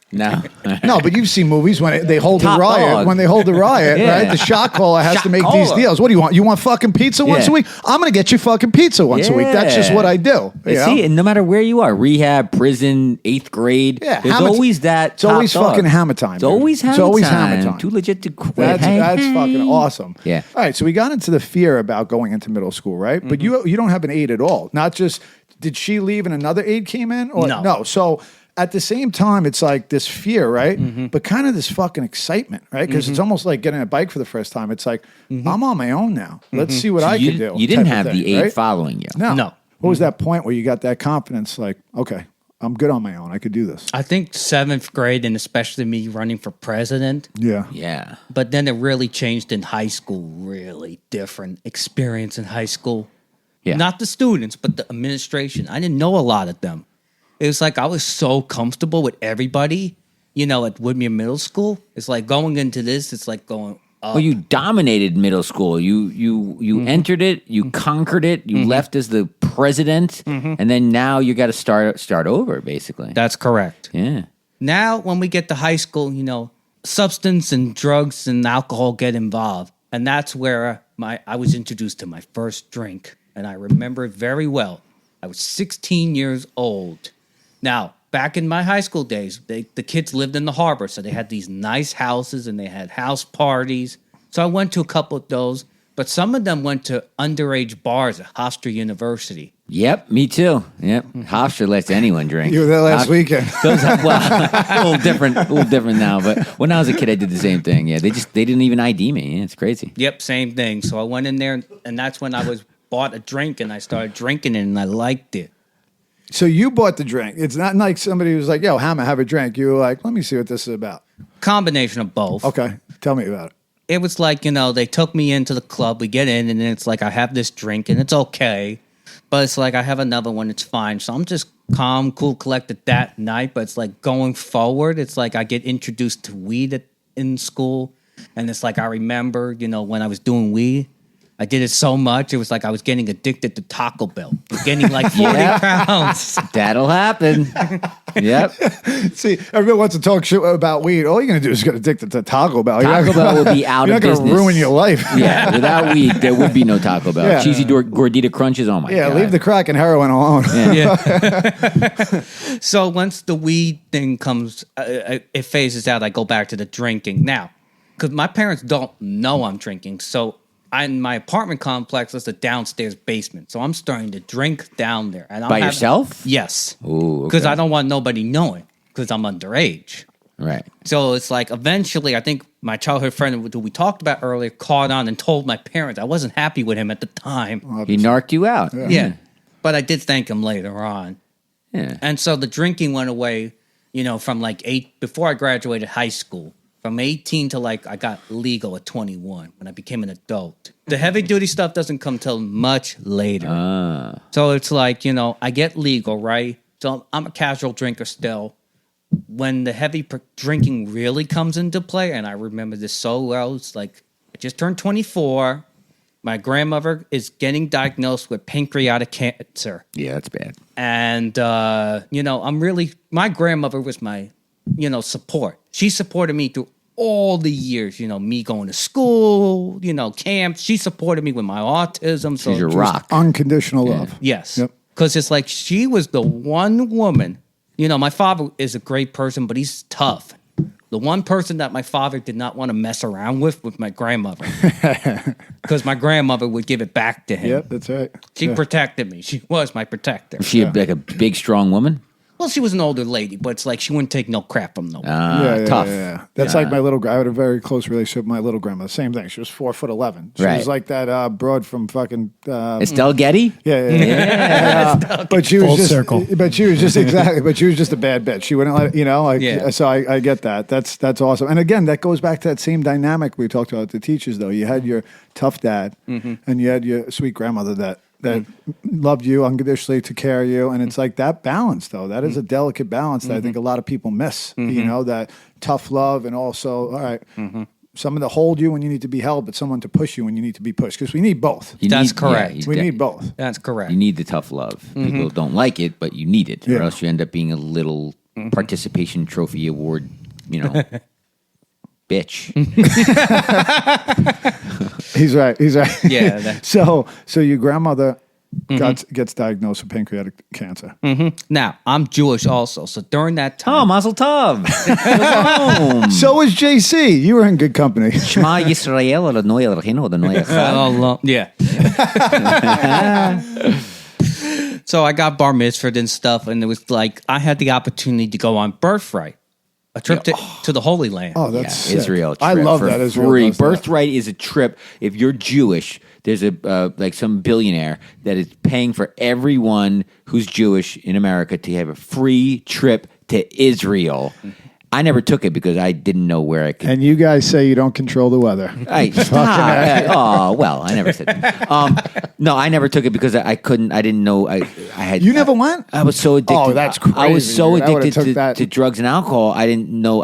No. No, but you've seen movies when they hold Top a riot. dog. When they hold a riot, Yeah. right? The shot caller has Shot to make these caller. deals. What do you want? You want fucking pizza once Yeah. a week? I'm going to get you fucking pizza once a week. That's just Yeah. what I do. you know? See, and no matter where you are, rehab, prison, 8th grade, Yeah, there's hammer- always that. It's always top dog. fucking hammer time. It's dude. always hammer It's always time. hammer time. Too legit to quit. That's Hey. fucking awesome. Yeah. All right, so we got into the fear about going into middle school, right? But you don't have an aide at all. Not just did she leave and another aide came in, or No. So at the same time, it's like this fear, right? But kind of this fucking excitement, right? Because it's almost like getting a bike for the first time. It's like I'm on my own now. Let's see what So I you, can do. You didn't type of have the thing, aide right? following you. No. No. What was that point where you got that confidence? Like, okay, I'm good on my own. I could do this. I think 7th grade, and especially me running for president. Yeah. Yeah. But then it really changed in high school. Really different experience in high school. Yeah. Not the students, but the administration. I didn't know a lot of them. It was like I was so comfortable with everybody, at Woodmere Middle School. It's like going into this, it's like going up. Well, you dominated middle school. You entered it, you conquered it, you left as the president, and then now you got to start over, basically. That's correct. Yeah. Now, when we get to high school, substance and drugs and alcohol get involved. And that's where I was introduced to my first drink. And I remember it very well. I was 16 years old. Now, back in my high school days, the kids lived in the harbor, so they had these nice houses and they had house parties. So I went to a couple of those, but some of them went to underage bars at Hofstra University. Yep, me too. Yep, Hofstra lets anyone drink. You were there last weekend. Well, a little different now. But when I was a kid, I did the same thing. Yeah, they didn't even ID me. Yeah, it's crazy. Yep, same thing. So I went in there, and that's when I bought a drink, and I started drinking it, and I liked it. So you bought the drink. It's not like somebody was like, yo, Hammer, have a drink. You were like, let me see what this is about. Combination of both. Okay, tell me about it. It was like, they took me into the club. We get in, and then it's like I have this drink, and it's okay. But it's like I have another one, it's fine. So I'm just calm, cool, collected that night. But it's like going forward, it's like I get introduced to weed in school. And it's like I remember, when I was doing weed, I did it so much, it was like I was getting addicted to Taco Bell. I was gaining like 40 pounds. That'll happen. Yep. See, everybody wants to talk shit about weed. All you're going to do is get addicted to Taco Bell. Taco Bell will be out of business. You're not going to ruin your life. Yeah, without weed, there would be no Taco Bell. Yeah. Cheesy gordita crunches, oh my God. Yeah, leave the crack and heroin alone. Yeah. So once the weed thing comes, it phases out, I go back to the drinking. Now, because my parents don't know I'm drinking, so in my apartment complex, there's a downstairs basement. So I'm starting to drink down there. And By yourself? Yes. Ooh, because okay. I don't want nobody knowing because I'm underage. Right. So it's like eventually, I think my childhood friend who we talked about earlier caught on and told my parents. I wasn't happy with him at the time. He narked you out. Yeah. But I did thank him later on. Yeah. And so the drinking went away, from like before I graduated high school. From 18 to I got legal at 21 when I became an adult. The heavy duty stuff doesn't come till much later. So it's like, I get legal, right? So I'm a casual drinker still. When the heavy drinking really comes into play, and I remember this so well, it's like I just turned 24. My grandmother is getting diagnosed with pancreatic cancer. Yeah, that's bad. And, my grandmother was my, support. She supported me through all the years, me going to school, camps. She supported me with my autism. So She's your rock. Unconditional love. Yes. Yep. Because it's like she was the one woman. My father is a great person, but he's tough. The one person that my father did not want to mess around with my grandmother. Because my grandmother would give it back to him. Yep, that's right. She protected me. She was my protector. Was she like a big, strong woman? Well, she was an older lady, but it's like she wouldn't take no crap from no one. Tough. Yeah. That's like my little. I had a very close relationship with my little grandmother. Same thing. She was 4'11". She Right. was like that broad from fucking. Estelle Getty? Yeah. But she was Full just. circle. But she was just exactly. But she was just a bad bitch. She wouldn't let Yeah. So I get that. That's awesome. And again, that goes back to that same dynamic we talked about with the teachers. Though you had your tough dad, and you had your sweet grandmother that loved you unconditionally, took care of you, and it's like that balance. Though that is a delicate balance that I think a lot of people miss. That tough love, and also all right. Someone to hold you when you need to be held, but someone to push you when you need to be pushed. Because we need both. That's correct. We need both. That's correct. You need the tough love. People don't like it, but you need it, or else you end up being a little participation trophy award, bitch. He's right. Yeah. So your grandmother gets diagnosed with pancreatic cancer. Now, I'm Jewish also, so during that Oh, time... Mazel Tov. Shalom. So is JC. You were in good company. Shema Yisrael Adonai Eloheinu Adonai Echad. Yeah. So I got bar mitzvahed and stuff, and it was like I had the opportunity to go on Birthright, a trip to the Holy Land. Oh, that's sick. Israel trip. I love for that. Israel free. does that. Birthright is a trip. If you're Jewish, there's a like some billionaire that is paying for everyone who's Jewish in America to have a free trip to Israel. I never took it because I didn't know where I could. And you guys say you don't control the weather. Hey, stop. Oh, well, I never said that. No, I never took it because I couldn't. I didn't know. I had. You never went? I was so addicted. Oh, that's crazy. I was so dude. I would've addicted took that. to drugs and alcohol. I didn't know.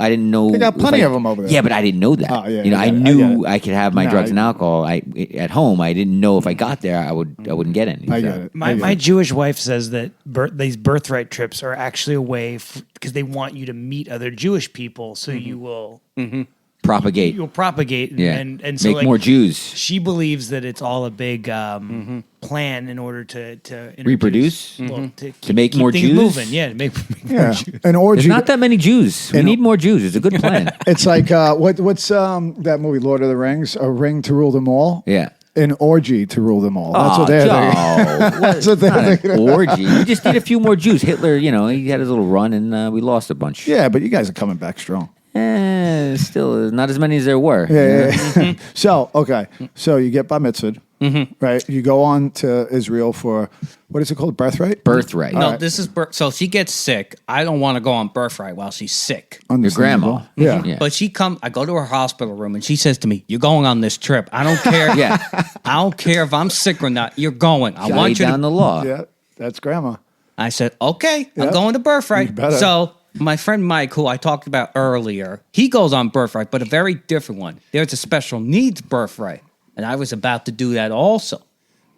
They got plenty of them over there. Yeah, but I didn't know that. Oh, yeah, you know, I I get it. knew I could have my No, drugs and alcohol. At home. I didn't know if I got there, I wouldn't get any. I so. get it. My Jewish wife says that these birthright trips are actually a way because they want you to meet other Jewish people, so you will Propagate. you'll propagate Yeah. and so Make like, more Jews. She believes that it's all a big plan in order to introduce- Reproduce? well, To make keep more things Jews? moving. Yeah, to make more Yeah, Jews. an orgy. There's not that many Jews. We need more Jews. It's a good plan. It's like what's that movie, Lord of the Rings? A ring to rule them all. Yeah. An orgy to rule them all. That's Oh, what they're thinking. Joe. That's what they're Not thinking. an orgy. We just need a few more Jews. Hitler, he had his little run, and we lost a bunch. Yeah, but you guys are coming back strong. Still not as many as there were. Yeah. So, okay. So you get bar mitzvah, right? You go on to Israel for, what is it called? Birthright? Birthright. No, right. this is so she gets sick. I don't want to go on birthright while she's sick. Your grandma. Understandable. Yeah. Yeah. But I go to her hospital room and she says to me, "You're going on this trip. I don't care. Yeah. I don't care if I'm sick or not. You're going. I Lay want you down to." the law. Yeah, that's grandma. I said, "Okay, Yeah. I'm going to You birthright." better. So my friend Mike, who I talked about earlier, he goes on birthright, but a very different one. There's a special needs birthright, and I was about to do that also.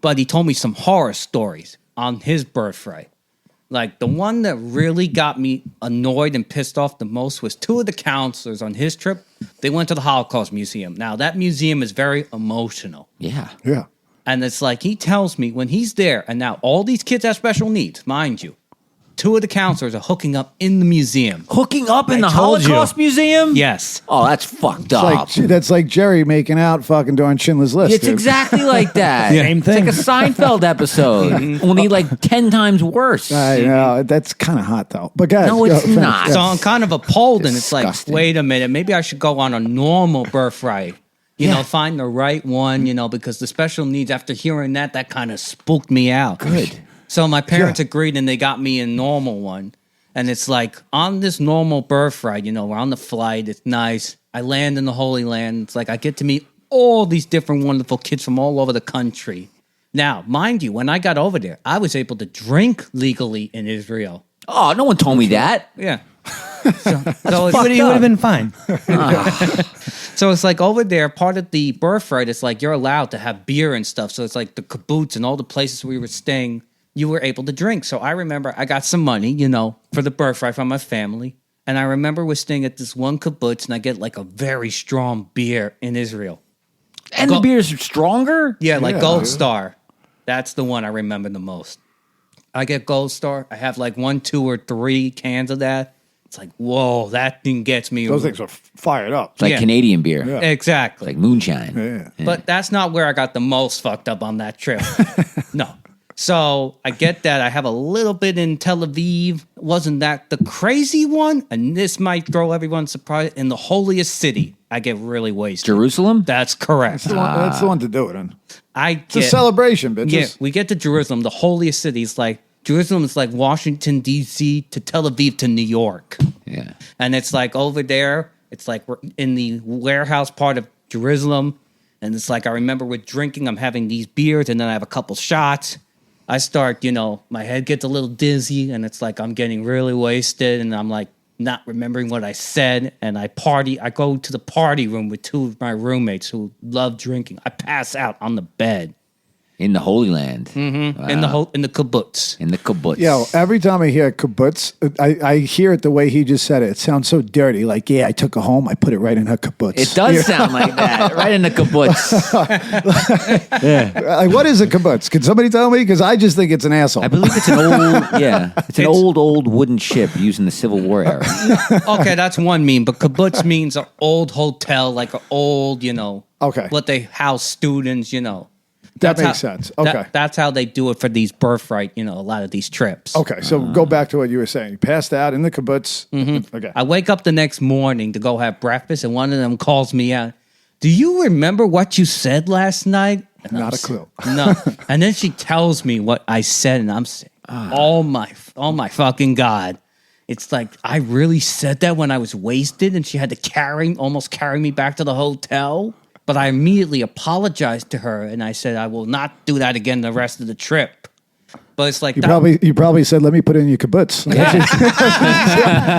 But he told me some horror stories on his birthright. Like the one that really got me annoyed and pissed off the most was two of the counselors on his trip. They went to the Holocaust Museum. Now that museum is very emotional. Yeah. Yeah. And it's like he tells me when he's there, and now all these kids have special needs, mind you. Two of the counselors are hooking up in the museum. Hooking up in the told you. Holocaust Museum? Yes. Oh, that's fucked It's up. that's like Jerry making out fucking during Schindler's List. It's dude. exactly like that. Same thing. It's like a Seinfeld episode, only like 10 times worse. I know. That's kind of hot, though. But guys, No, it's not. So I'm kind of appalled, and it's like, Disgusting. wait a minute, maybe I should go on a normal birthright. You know, find the right one, because the special needs, after hearing that kind of spooked me out. Good. So my parents Yeah. agreed, and they got me a normal one. And it's like, on this normal birthright, we're on the flight, it's nice. I land in the Holy Land. It's like I get to meet all these different wonderful kids from all over the country. Now, mind you, when I got over there, I was able to drink legally in Israel. Oh, no one told me that. Yeah. So You would have been fine. So it's like over there, part of the birthright, it's like you're allowed to have beer and stuff. So it's like the kibbutz and all the places we were staying, you were able to drink. So I remember I got some money, for the birthright from my family. And I remember we're staying at this one kibbutz, and I get like a very strong beer in Israel. And the beer's stronger? Yeah, like Yeah. Gold Star. That's the one I remember the most. I get Gold Star. I have like 1, 2, or 3 cans of that. It's like, whoa, that thing gets me. Those things are fired up. It's like Yeah. Canadian beer. Yeah. Exactly. Like moonshine. Yeah. But that's not where I got the most fucked up on that trip. No. So I get that. I have a little bit in Tel Aviv. Wasn't that the crazy one? And this might throw everyone surprised. In the holiest city, I get really wasted. Jerusalem? That's correct. That's the one to do it in. It's It's a celebration, bitches. Yeah, we get to Jerusalem, the holiest city. It's like Jerusalem is like Washington, D.C. to Tel Aviv to New York. Yeah. And it's like over there, it's like we're in the warehouse part of Jerusalem. And it's like I remember we're drinking, I'm having these beers, and then I have a couple shots. I start, my head gets a little dizzy, and it's like I'm getting really wasted, and I'm like not remembering what I said. And I go to the party room with 2 of my roommates who love drinking. I pass out on the bed. In the Holy Land. In the kibbutz. In the kibbutz. Yo, every time I hear kibbutz, I hear it the way he just said it. It sounds so dirty. Like, yeah, I took her home. I put it right in her kibbutz. It does sound like that. Right in the kibbutz. What is a kibbutz? Can somebody tell me? Because I just think it's an asshole. I believe it's an old, it's an old wooden ship used in the Civil War era. Okay, that's one meme, but kibbutz means an old hotel, like an old, Okay. what they house students, That That's makes how- sense. Okay. That's how they do it for these birthright, a lot of these trips. Okay, so go back to what you were saying. You passed out in the kibbutz. Okay. I wake up the next morning to go have breakfast, and one of them calls me out. Do you remember what you said last night? And Not I'm a clue. No. And then she tells me what I said, and I'm saying, oh my fucking God. It's like, I really said that when I was wasted and she had to almost carry me back to the hotel. But I immediately apologized to her and I said, I will not do that again the rest of the trip. But it's like, You probably said, let me put in your kibbutz.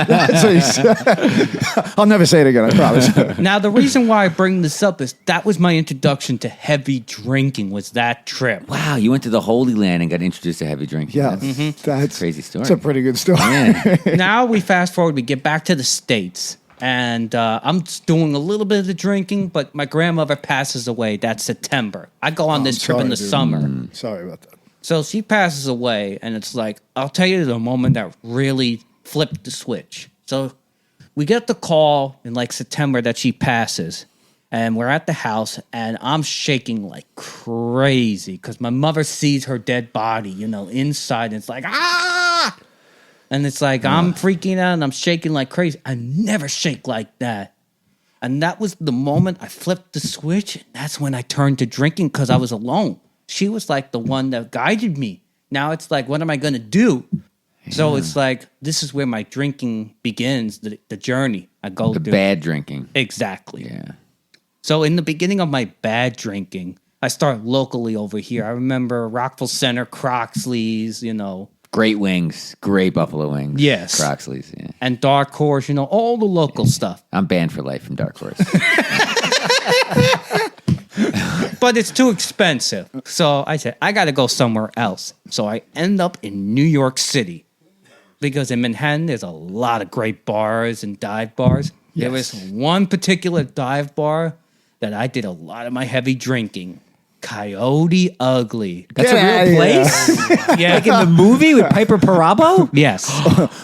That's what you said. I'll never say it again, I promise. now the reason why I bring this up is that was my introduction to heavy drinking, was that trip. Wow, you went to the Holy Land and got introduced to heavy drinking. Yeah, That's a crazy story. It's a pretty good story. Yeah. Now we fast forward, we get back to the States. And I'm doing a little bit of the drinking, but my grandmother passes away that September. I go on this trip in the summer. Sorry about that. So she passes away, and it's like, I'll tell you the moment that really flipped the switch. So we get the call in like September that she passes, and we're at the house, and I'm shaking like crazy because my mother sees her dead body, inside, and it's like, ah! And it's like, I'm freaking out, and I'm shaking like crazy. I never shake like that. And that was the moment I flipped the switch, and that's when I turned to drinking because I was alone. She was like the one that guided me. Now it's like, what am I going to do? Yeah. So it's like, this is where my drinking begins, the journey I go through. The bad drinking. Exactly. Yeah. So in the beginning of my bad drinking, I start locally over here. I remember Rockville Center, Croxley's, Great wings. Great buffalo wings. Yes. Croxley's, yeah. And Dark Horse, all the local stuff. I'm banned for life from Dark Horse. But it's too expensive. So I said, I got to go somewhere else. So I end up in New York City. Because in Manhattan, there's a lot of great bars and dive bars. Yes. There was one particular dive bar that I did a lot of my heavy drinking. Coyote Ugly. That's a real place? Yeah. Like in the movie with Piper Perabo? Yes.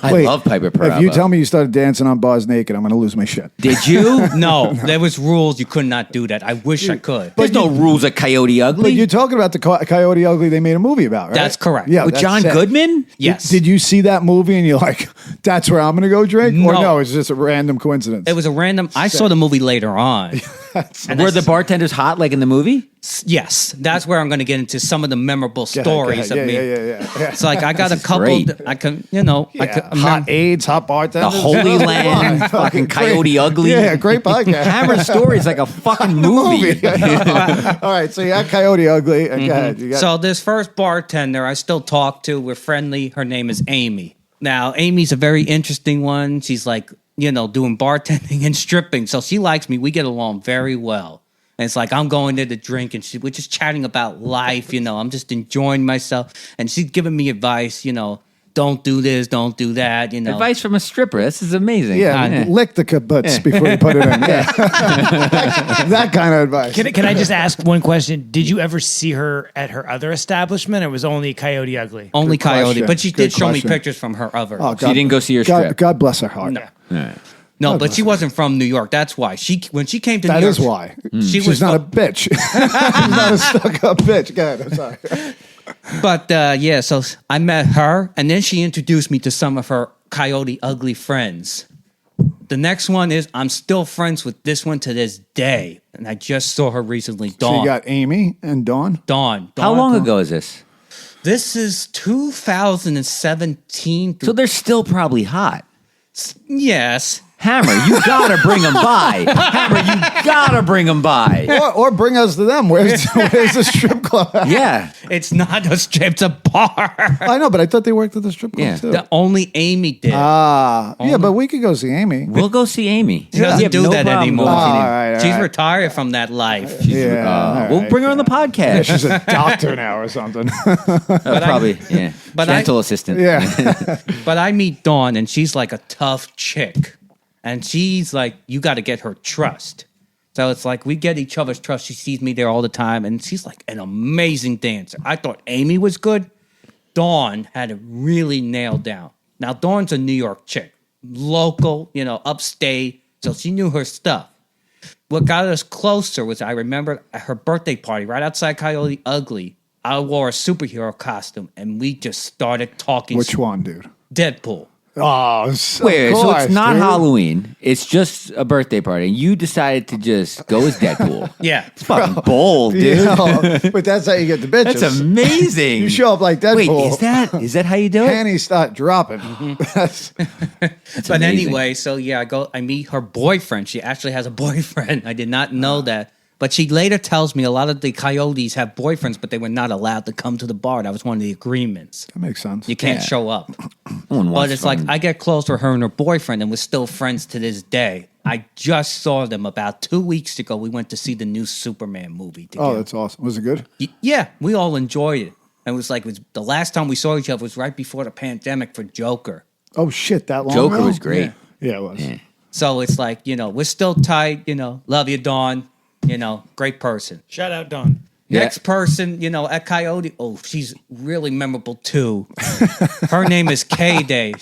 I love Piper Perabo. If you tell me you started dancing on bars naked, I'm going to lose my shit. Did you? No, there was rules. You could not do that. I wish I could. There's no rules at Coyote Ugly. But you're talking about the Coyote Ugly they made a movie about, right? That's correct. Yeah, with that's John sick. Goodman? Yes. Did you see that movie and you're like, that's where I'm going to go drink? Or No. no, it's just a random coincidence? It was a random. I saw the movie later on. Were the bartenders hot like in the movie? Yes, that's where I'm going to get into some of the memorable stories of me. Yeah. It's like I got a couple. great. I can, Hot AIDS, hot bartender. The Holy Land, fucking Coyote Ugly. Yeah, great podcast. Hammer's story is like a fucking movie. All right, so you got Coyote Ugly. And go ahead. You got, So this first bartender I still talk to. We're friendly. Her name is Amy. Now Amy's a very interesting one. She's like doing bartending and stripping, so she likes me. We get along very well. And it's like I'm going there to drink, and we're just chatting about life. I'm just enjoying myself, and she's giving me advice. Don't do this, don't do that. Advice from a stripper. This is amazing. lick the kibbutz before you put it in. Yeah. that kind of advice. Can I just ask one question? Did you ever see her at her other establishment, or was only Coyote Ugly? Only Good Coyote, question. but she Good did show me question. pictures from her other. Oh, So you didn't go see her strip? God bless her heart. No. No, but she wasn't from New York. That's why when she came to That New York, is why. She She's was not a bitch. She's not a stuck-up bitch. Go ahead. I'm sorry. But so I met her, and then she introduced me to some of her Coyote Ugly friends. The next one is I'm still friends with this one to this day, and I just saw her recently. So Dawn. you got Amy and Dawn. Dawn. How long ago is this? This is 2017. So they're still probably hot. Yes. Hammer, you gotta bring them by. Hammer, you gotta bring them by. Or bring us to them. Where's the strip club? Yeah. It's not a strip, it's a bar. I know, but I thought they worked at the strip club Yeah. too. Only Amy did. Yeah, but we could go see Amy. We'll go see Amy. She doesn't We have do that problem anymore. going to see All Amy. right, all She's right. retired from that life. Yeah, We'll bring her on the podcast. She's a doctor now or something. Probably, yeah. but Dental assistant. Yeah. But I meet Dawn, and she's like a tough chick. And she's like, you got to get her trust. So it's like we get each other's trust. She sees me there all the time, and she's like an amazing dancer. I thought Amy was good. Dawn had it really nailed down. Now, Dawn's a New York chick, local, upstate, so she knew her stuff. What got us closer was I remember at her birthday party right outside Coyote Ugly, I wore a superhero costume, and we just started talking. Which one, dude? Deadpool. Oh, Wait, so it's not Halloween. It's just a birthday party. And you decided to just go as Deadpool. Yeah. It's fucking bold, dude. But that's how you get the bitches. That's amazing. You show up like Deadpool. Wait, is that how you do it? Panties start dropping. That's But amazing. anyway, so yeah, I meet her boyfriend. She actually has a boyfriend. I did not know that. But she later tells me a lot of the coyotes have boyfriends, but they were not allowed to come to the bar. That was one of the agreements. That makes sense. You can't Yeah. show up. No one But wants it's like fucking- I get close to her and her boyfriend, and we're still friends to this day. I just saw them about 2 weeks ago. We went to see the new Superman movie together. Oh, that's awesome. Was it good? Yeah, we all enjoyed it. And it was the last time we saw each other was right before the pandemic for Joker. Oh, shit. That long Joker ago? was great. Yeah, it was. Yeah. So it's like, we're still tight, love you, Dawn, great person. Shout out Don. Yeah. Next person, at Coyote. Oh, she's really memorable too. Her name is K-Day.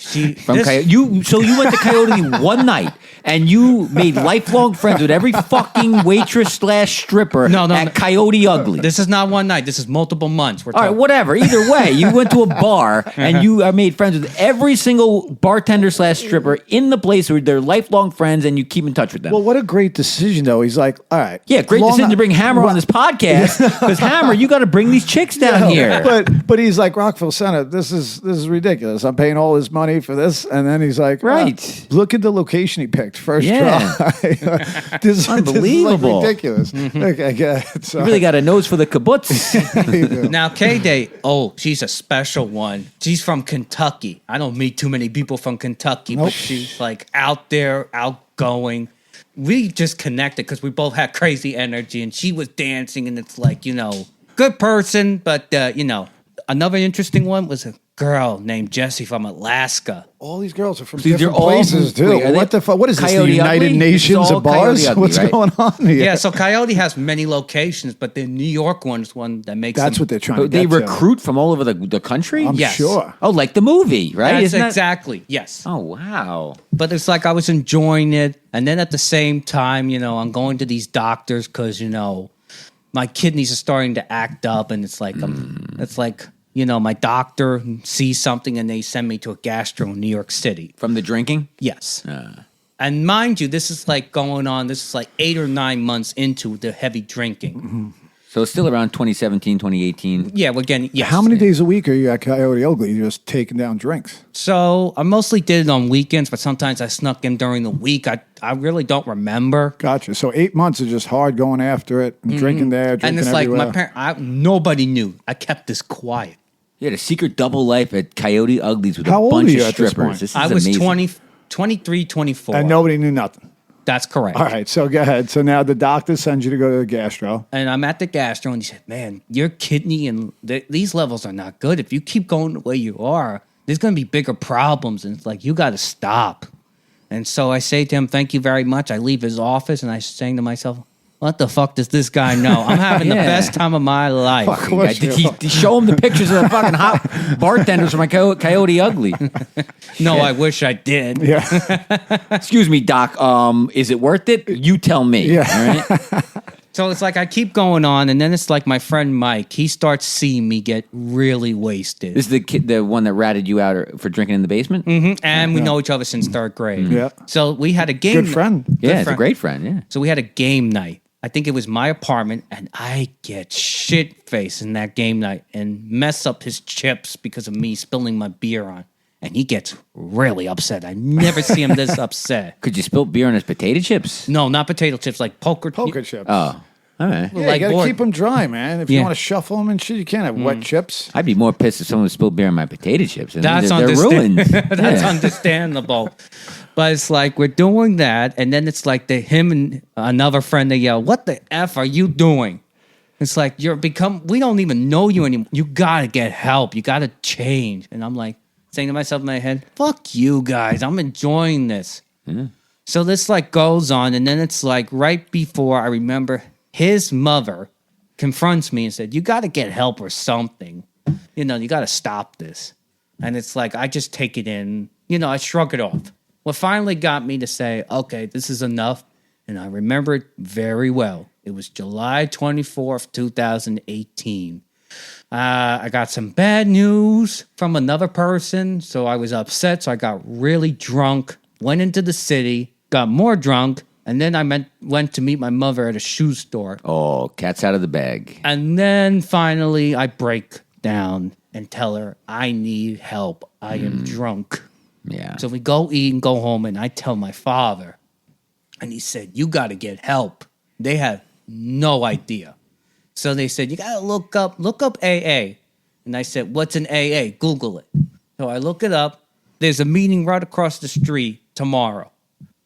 Coyote. You went to Coyote one night and you made lifelong friends with every fucking waitress / stripper No, at Coyote Ugly. This is not one night. This is multiple months. We're All right, talking. whatever. Either way, you went to a bar and you made friends with every single bartender / stripper in the place where they're lifelong friends and you keep in touch with them. Well, what a great decision, though. He's like, all right. Yeah, great decision to bring Hammer on this podcast because Hammer, you got to bring these chicks down here. But he's like, Rockville Center, this is ridiculous. I'm paying all this money for this. And then he's like, Right. look at the location he picked. First Yeah. try. This Unbelievable. is like ridiculous. Okay, good. So, You really got a nose for the kibbutz. you do. Now, K-Day, she's a special one. She's from Kentucky. I don't meet too many people from Kentucky, but Nope. she's like out there, outgoing. We just connected because we both had crazy energy, and she was dancing, and it's like, good person, but, another interesting one was a girl named Jessie from Alaska. All these girls are from These are different all- places, too. wait, are What they the fuck? What is this, the Coyote United Ugly? Nations It's all of bars? Coyote Ugly, What's right? going on here? Yeah, so Coyote has many locations, but the New York one is one that makes That's them- what they're trying to They get to. recruit from all over the country? I'm Yes. sure. Oh, like the movie, right? That's Isn't that- exactly, yes. Oh, wow. But it's like I was enjoying it. And then at the same time, I'm going to these doctors because, my kidneys are starting to act up. And it's like, my doctor sees something and they send me to a gastro in New York City. From the drinking? Yes. And mind you, this is like 8 or 9 months into the heavy drinking. So it's still around 2017, 2018. Yeah, we're getting, yes. How many days a week are you at Coyote Ugly just taking down drinks? So I mostly did it on weekends, but sometimes I snuck in during the week. I really don't remember. Gotcha. So 8 months is just hard going after it and drinking there, drinking And it's everywhere. like nobody knew. I kept this quiet. You had a secret double life at Coyote Uglies with How a old bunch are you of at this strippers. point? This is I was amazing. 23, 24. And nobody knew nothing. That's correct. All right, so go ahead. So now the doctor sends you to go to the gastro. And I'm at the gastro, and he said, "Man, your kidney and these levels are not good. If you keep going the way you are, there's going to be bigger problems." And it's like, you got to stop. And so I say to him, "Thank you very much." I leave his office, and I saying to myself, "What the fuck does this guy know? I'm having the Yeah. best time of my life." Fuck, what's Did your- he show him the pictures of the fucking hot bartenders from my Coyote Ugly? No, I wish I did. Yeah. Excuse me, Doc. Is it worth it? You tell me. Yeah. All right? So it's like I keep going on, and then it's like my friend Mike. He starts seeing me get really wasted. This is the kid, the one that ratted you out for drinking in the basement. And we know each other since third grade. Yeah. So we had a game. Good friend. Yeah, it's a friend. great friend. Yeah. So we had a game night. I think it was my apartment, and I get shit faced in that game night and mess up his chips because of me spilling my beer on. And he gets really upset. I never see him this upset. Could you spill beer on his potato chips? No, not potato chips, like poker chips. Oh, all right. Yeah, like you got board. to keep them dry, man. If you Yeah. want to shuffle them and shit, you can't have wet chips. I'd be more pissed if someone spilled beer on my potato chips. I mean, That's they're ruined. That's Yeah. understandable. But it's like we're doing that, and then it's like him and another friend, they yell, "What the F are you doing?" It's like we don't even know you anymore. You gotta get help. You gotta change. And I'm like saying to myself in my head, "Fuck you guys. I'm enjoying this." So this like goes on, and then it's like right before I remember his mother confronts me and said, "You gotta get help or something. You gotta stop this." And it's like I just take it in, I shrug it off. What finally got me to say, okay, this is enough. And I remember it very well. It was July 24th, 2018. I got some bad news from another person, so I was upset. So I got really drunk, went into the city, got more drunk, and then I went to meet my mother at a shoe store. Oh, cat's out of the bag. And then finally I break down and tell her I need help. I am drunk. Yeah. So we go eat and go home, and I tell my father, and he said, you got to get help. They have no idea. So they said, you got to look up AA. And I said, what's an AA? Google it. So I look it up. There's a meeting right across the street tomorrow.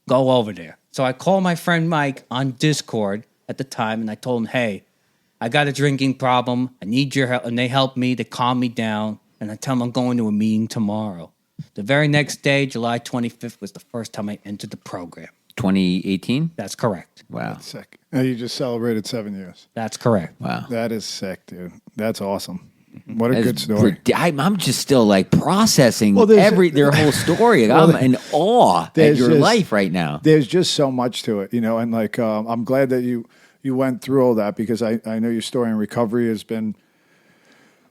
Go over there. So I call my friend Mike on Discord at the time, and I told him, hey, I got a drinking problem. I need your help. And they helped me. They calmed me down. And I tell them I'm going to a meeting tomorrow. The very next day, July 25th, was the first time I entered the program. 2018? That's correct. Wow. Sick. And you just celebrated 7 years. That's correct. Wow. That is sick, dude. That's awesome. What a That's good story. I'm just still like processing Well, their whole story. I'm in awe at there's your just- life right now. There's just so much to it, and like I'm glad that you went through all that, because I know your story in recovery has been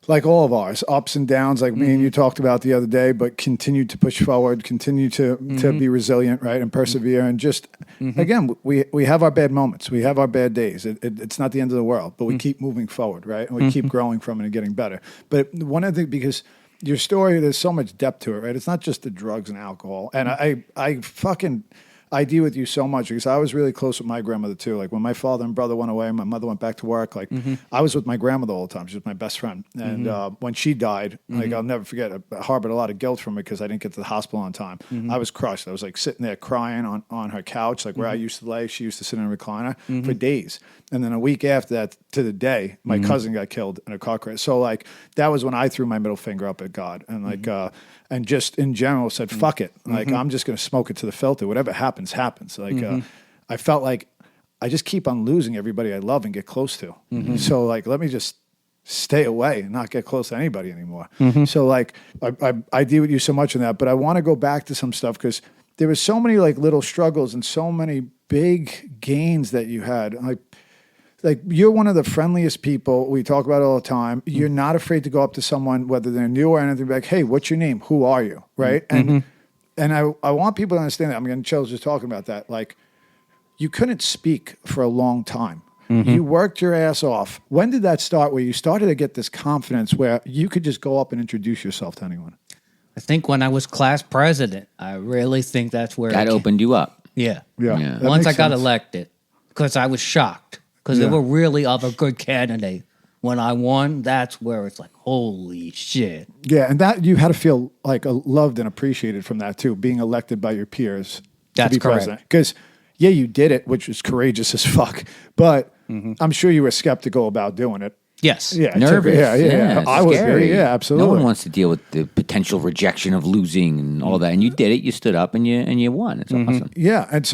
like all of ours, ups and downs, like me and you talked about the other day, but continue to push forward, continue to be resilient, right, and persevere, and just again, we have our bad moments, we have our bad days. It's not the end of the world, but we keep moving forward, right, and we keep growing from it and getting better. But one of the because your story, there's so much depth to it, right? It's not just the drugs and alcohol, and I deal with you so much because I was really close with my grandmother too. Like when my father and brother went away, my mother went back to work. Like I was with my grandmother all the time. She was my best friend. And when she died, like I'll never forget, I harbored a lot of guilt from it because I didn't get to the hospital on time. I was crushed. I was like sitting there crying on her couch, like where I used to lay. She used to sit in a recliner for days. And then a week after that, to the day, my cousin got killed in a car crash. So like that was when I threw my middle finger up at God and like and just in general said, fuck it. Like I'm just going to smoke it to the filter. Whatever happens, happens. Like I felt like I just keep on losing everybody I love and get close to. So like, let me just stay away and not get close to anybody anymore. So like, I deal with you so much in that, but I want to go back to some stuff because there was so many like little struggles and so many big gains that you had. Like you're one of the friendliest people. We talk about it all the time. You're not afraid to go up to someone, whether they're new or anything, be like, hey, what's your name? Who are you? Right. And I want people to understand that. I'm getting chills just talking about that. Like you couldn't speak for a long time. You worked your ass off. When did that start where you started to get this confidence where you could just go up and introduce yourself to anyone? I think when I was class president, I really think that's where That opened you up. Yeah. Yeah. Yeah. That Once I makes got sense. elected, because I was shocked. Because they were really of a good candidate. When I won, that's where it's like, holy shit. Yeah, and that you had to feel like loved and appreciated from that too, being elected by your peers That's to be correct. president. Because yeah, you did it, which was courageous as fuck. But I'm sure you were skeptical about doing it. Yes. Yeah, Nervous. Yeah, it's I was scary. very, absolutely. No one wants to deal with the potential rejection of losing and all that. And you did it. You stood up and you won. It's awesome. Yeah, and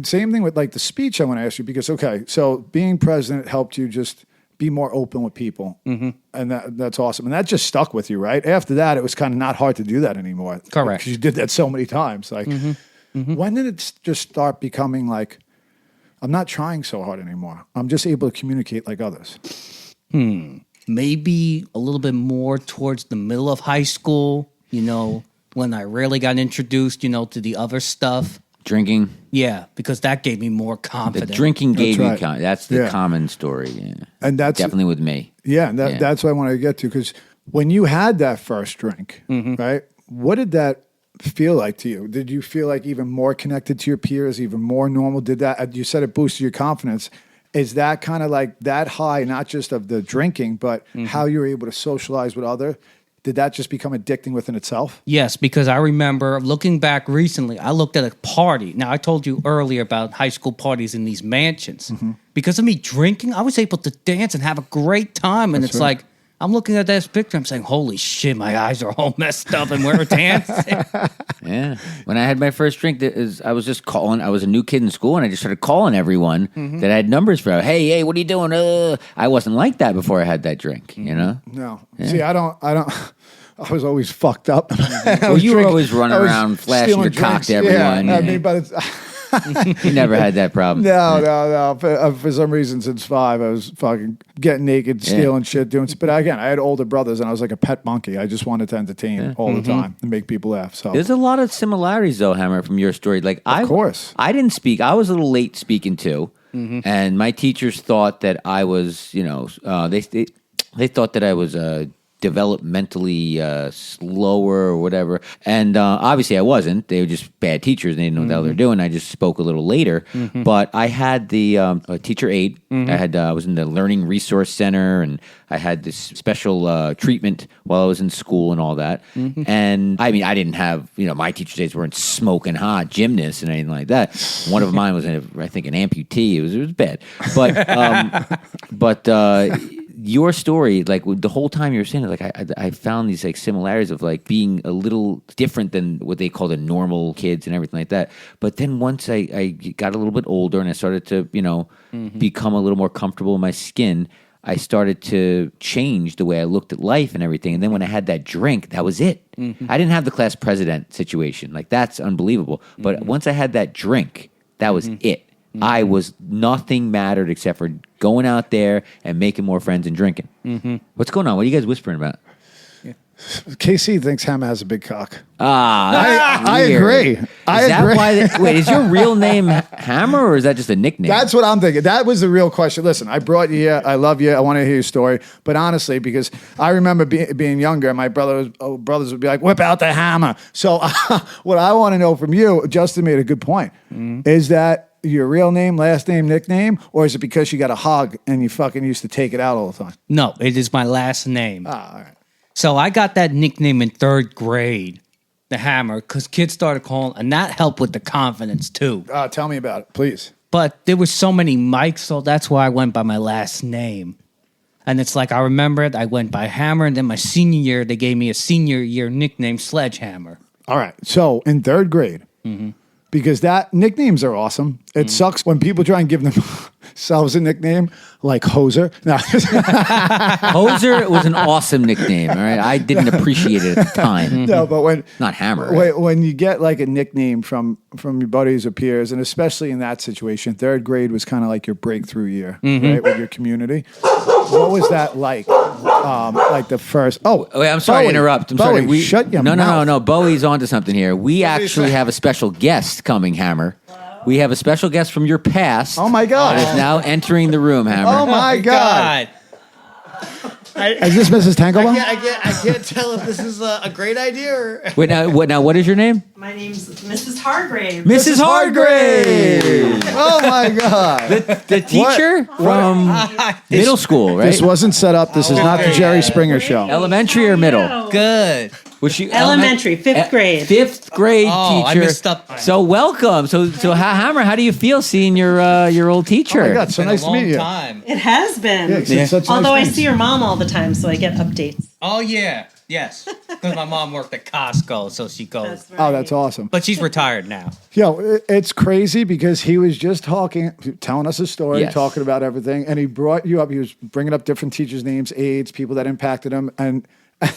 same thing with like the speech I want to ask you because so being president helped you just be more open with people, and that's awesome, and that just stuck with you, right? After that, it was kind of not hard to do that anymore. Correct. Because you did that so many times. Like, when did it just start becoming like, I'm not trying so hard anymore. I'm just able to communicate like others. Maybe a little bit more towards the middle of high school, when I really got introduced, to the other stuff. Drinking. Yeah, because that gave me more The confidence. drinking gave That's you. right. That's the Yeah. common story. Yeah. And that's Definitely with me. Yeah, and that's what I wanted to get to because when you had that first drink, right? What did that feel like to you? Did you feel like even more connected to your peers, even more normal? Did that? You said it boosted your confidence. Is that kind of like that high, not just of the drinking, but how you were able to socialize with other? Did that just become addicting within itself? Yes, because I remember looking back recently, I looked at a party. Now, I told you earlier about high school parties in these mansions. Because of me drinking, I was able to dance and have a great time. And That's it's right. like, I'm looking at this picture, I'm saying, holy shit, my eyes are all messed up and we're dancing. Yeah. When I had my first drink, I was just calling. I was a new kid in school, and I just started calling everyone that I had numbers for. Hey, what are you doing? I wasn't like that before I had that drink. No. See, I don't. I was always fucked up. Well, you were always running around flashing your cock to everyone. Yeah, I Yeah. mean, but You never had that problem. No. For some reason, since 5, I was fucking getting naked, stealing shit, doing. But again, I had older brothers, and I was like a pet monkey. I just wanted to entertain all the time and make people laugh. So There's a lot of similarities, though, Hammer, from your story. Like, of course, I didn't speak. I was a little late speaking too, and my teachers thought that I was, they thought that I was developmentally slower or whatever. And obviously I wasn't. They were just bad teachers. They didn't know what the hell they're doing. I just spoke a little later. But I had the teacher aide. I was in the Learning Resource Center, and I had this special treatment while I was in school and all that. And I mean, I didn't have, my teacher's aides weren't smoking hot gymnasts and anything like that. One of mine was, I think, an amputee. It was bad. But your story, like the whole time you were saying it, like I found these like similarities of like being a little different than what they call the normal kids and everything like that. But then once I got a little bit older and I started to, become a little more comfortable in my skin, I started to change the way I looked at life and everything. And then when I had that drink, that was it. I didn't have the class president situation. Like, that's unbelievable. But once I had that drink, that was it. I was, nothing mattered except for going out there and making more friends and drinking. What's going on? What are you guys whispering about? KC thinks Hammer has a big cock. I agree. I agree. Wait, is your real name Hammer, or is that just a nickname? That's what I'm thinking. That was the real question. Listen, I brought you here. I love you. I want to hear your story. But honestly, because I remember being younger, my brothers would be like, whip out the hammer. So what I want to know from you, Justin made a good point, is that your real name, last name, nickname, or is it because you got a hog and you fucking used to take it out all the time? No, it is my last name. All right. So I got that nickname in 3rd grade, the Hammer, because kids started calling, and that helped with the confidence too. Tell me about it, please. But there were so many Mikes, so that's why I went by my last name. And it's like, I remember it, I went by Hammer, and then my senior year, they gave me a senior year nickname, Sledgehammer. All right. So in 3rd grade, because that nicknames are awesome. It sucks when people try and give themselves a nickname like Hoser. No. Hoser was an awesome nickname. All right, I didn't appreciate it at the time. No, but when not Hammer. Right? When you get like a nickname from your buddies or peers, and especially in that situation, 3rd grade was kind of like your breakthrough year, right, with your community. What was that like? Like the first. Oh, wait, I'm sorry to interrupt. I'm Bowie, sorry. Shut your mouth. No. Bowie's onto something here. We actually have a special guest coming, Hammer. We have a special guest from your past. Oh my God! That is now entering the room, Hammer. Oh my God! Is this Mrs. Tanglebum? I can't tell if this is a great idea or. Wait, what is your name? My name's Mrs. Hargrave. Mrs. Hargrave. Oh my God! The teacher from middle school, right? This wasn't set up. This is not the Jerry Springer show. Elementary or middle? Good. Was she Elementary, 5th grade. 5th grade Oh, I teacher. missed up. So welcome. So Hammer, how do you feel seeing your old teacher? Oh my God! So nice to meet you. Time. It has been. It's such Although nice I see your mom all the time, so I get updates. Oh, yeah. Yes. Because my mom worked at Costco, so she goes. That's right. Oh, that's awesome. But she's retired now. Yo, it's crazy because he was just telling us a story, Yes. talking about everything, and he brought you up. He was bringing up different teachers' names, aides, people that impacted him, and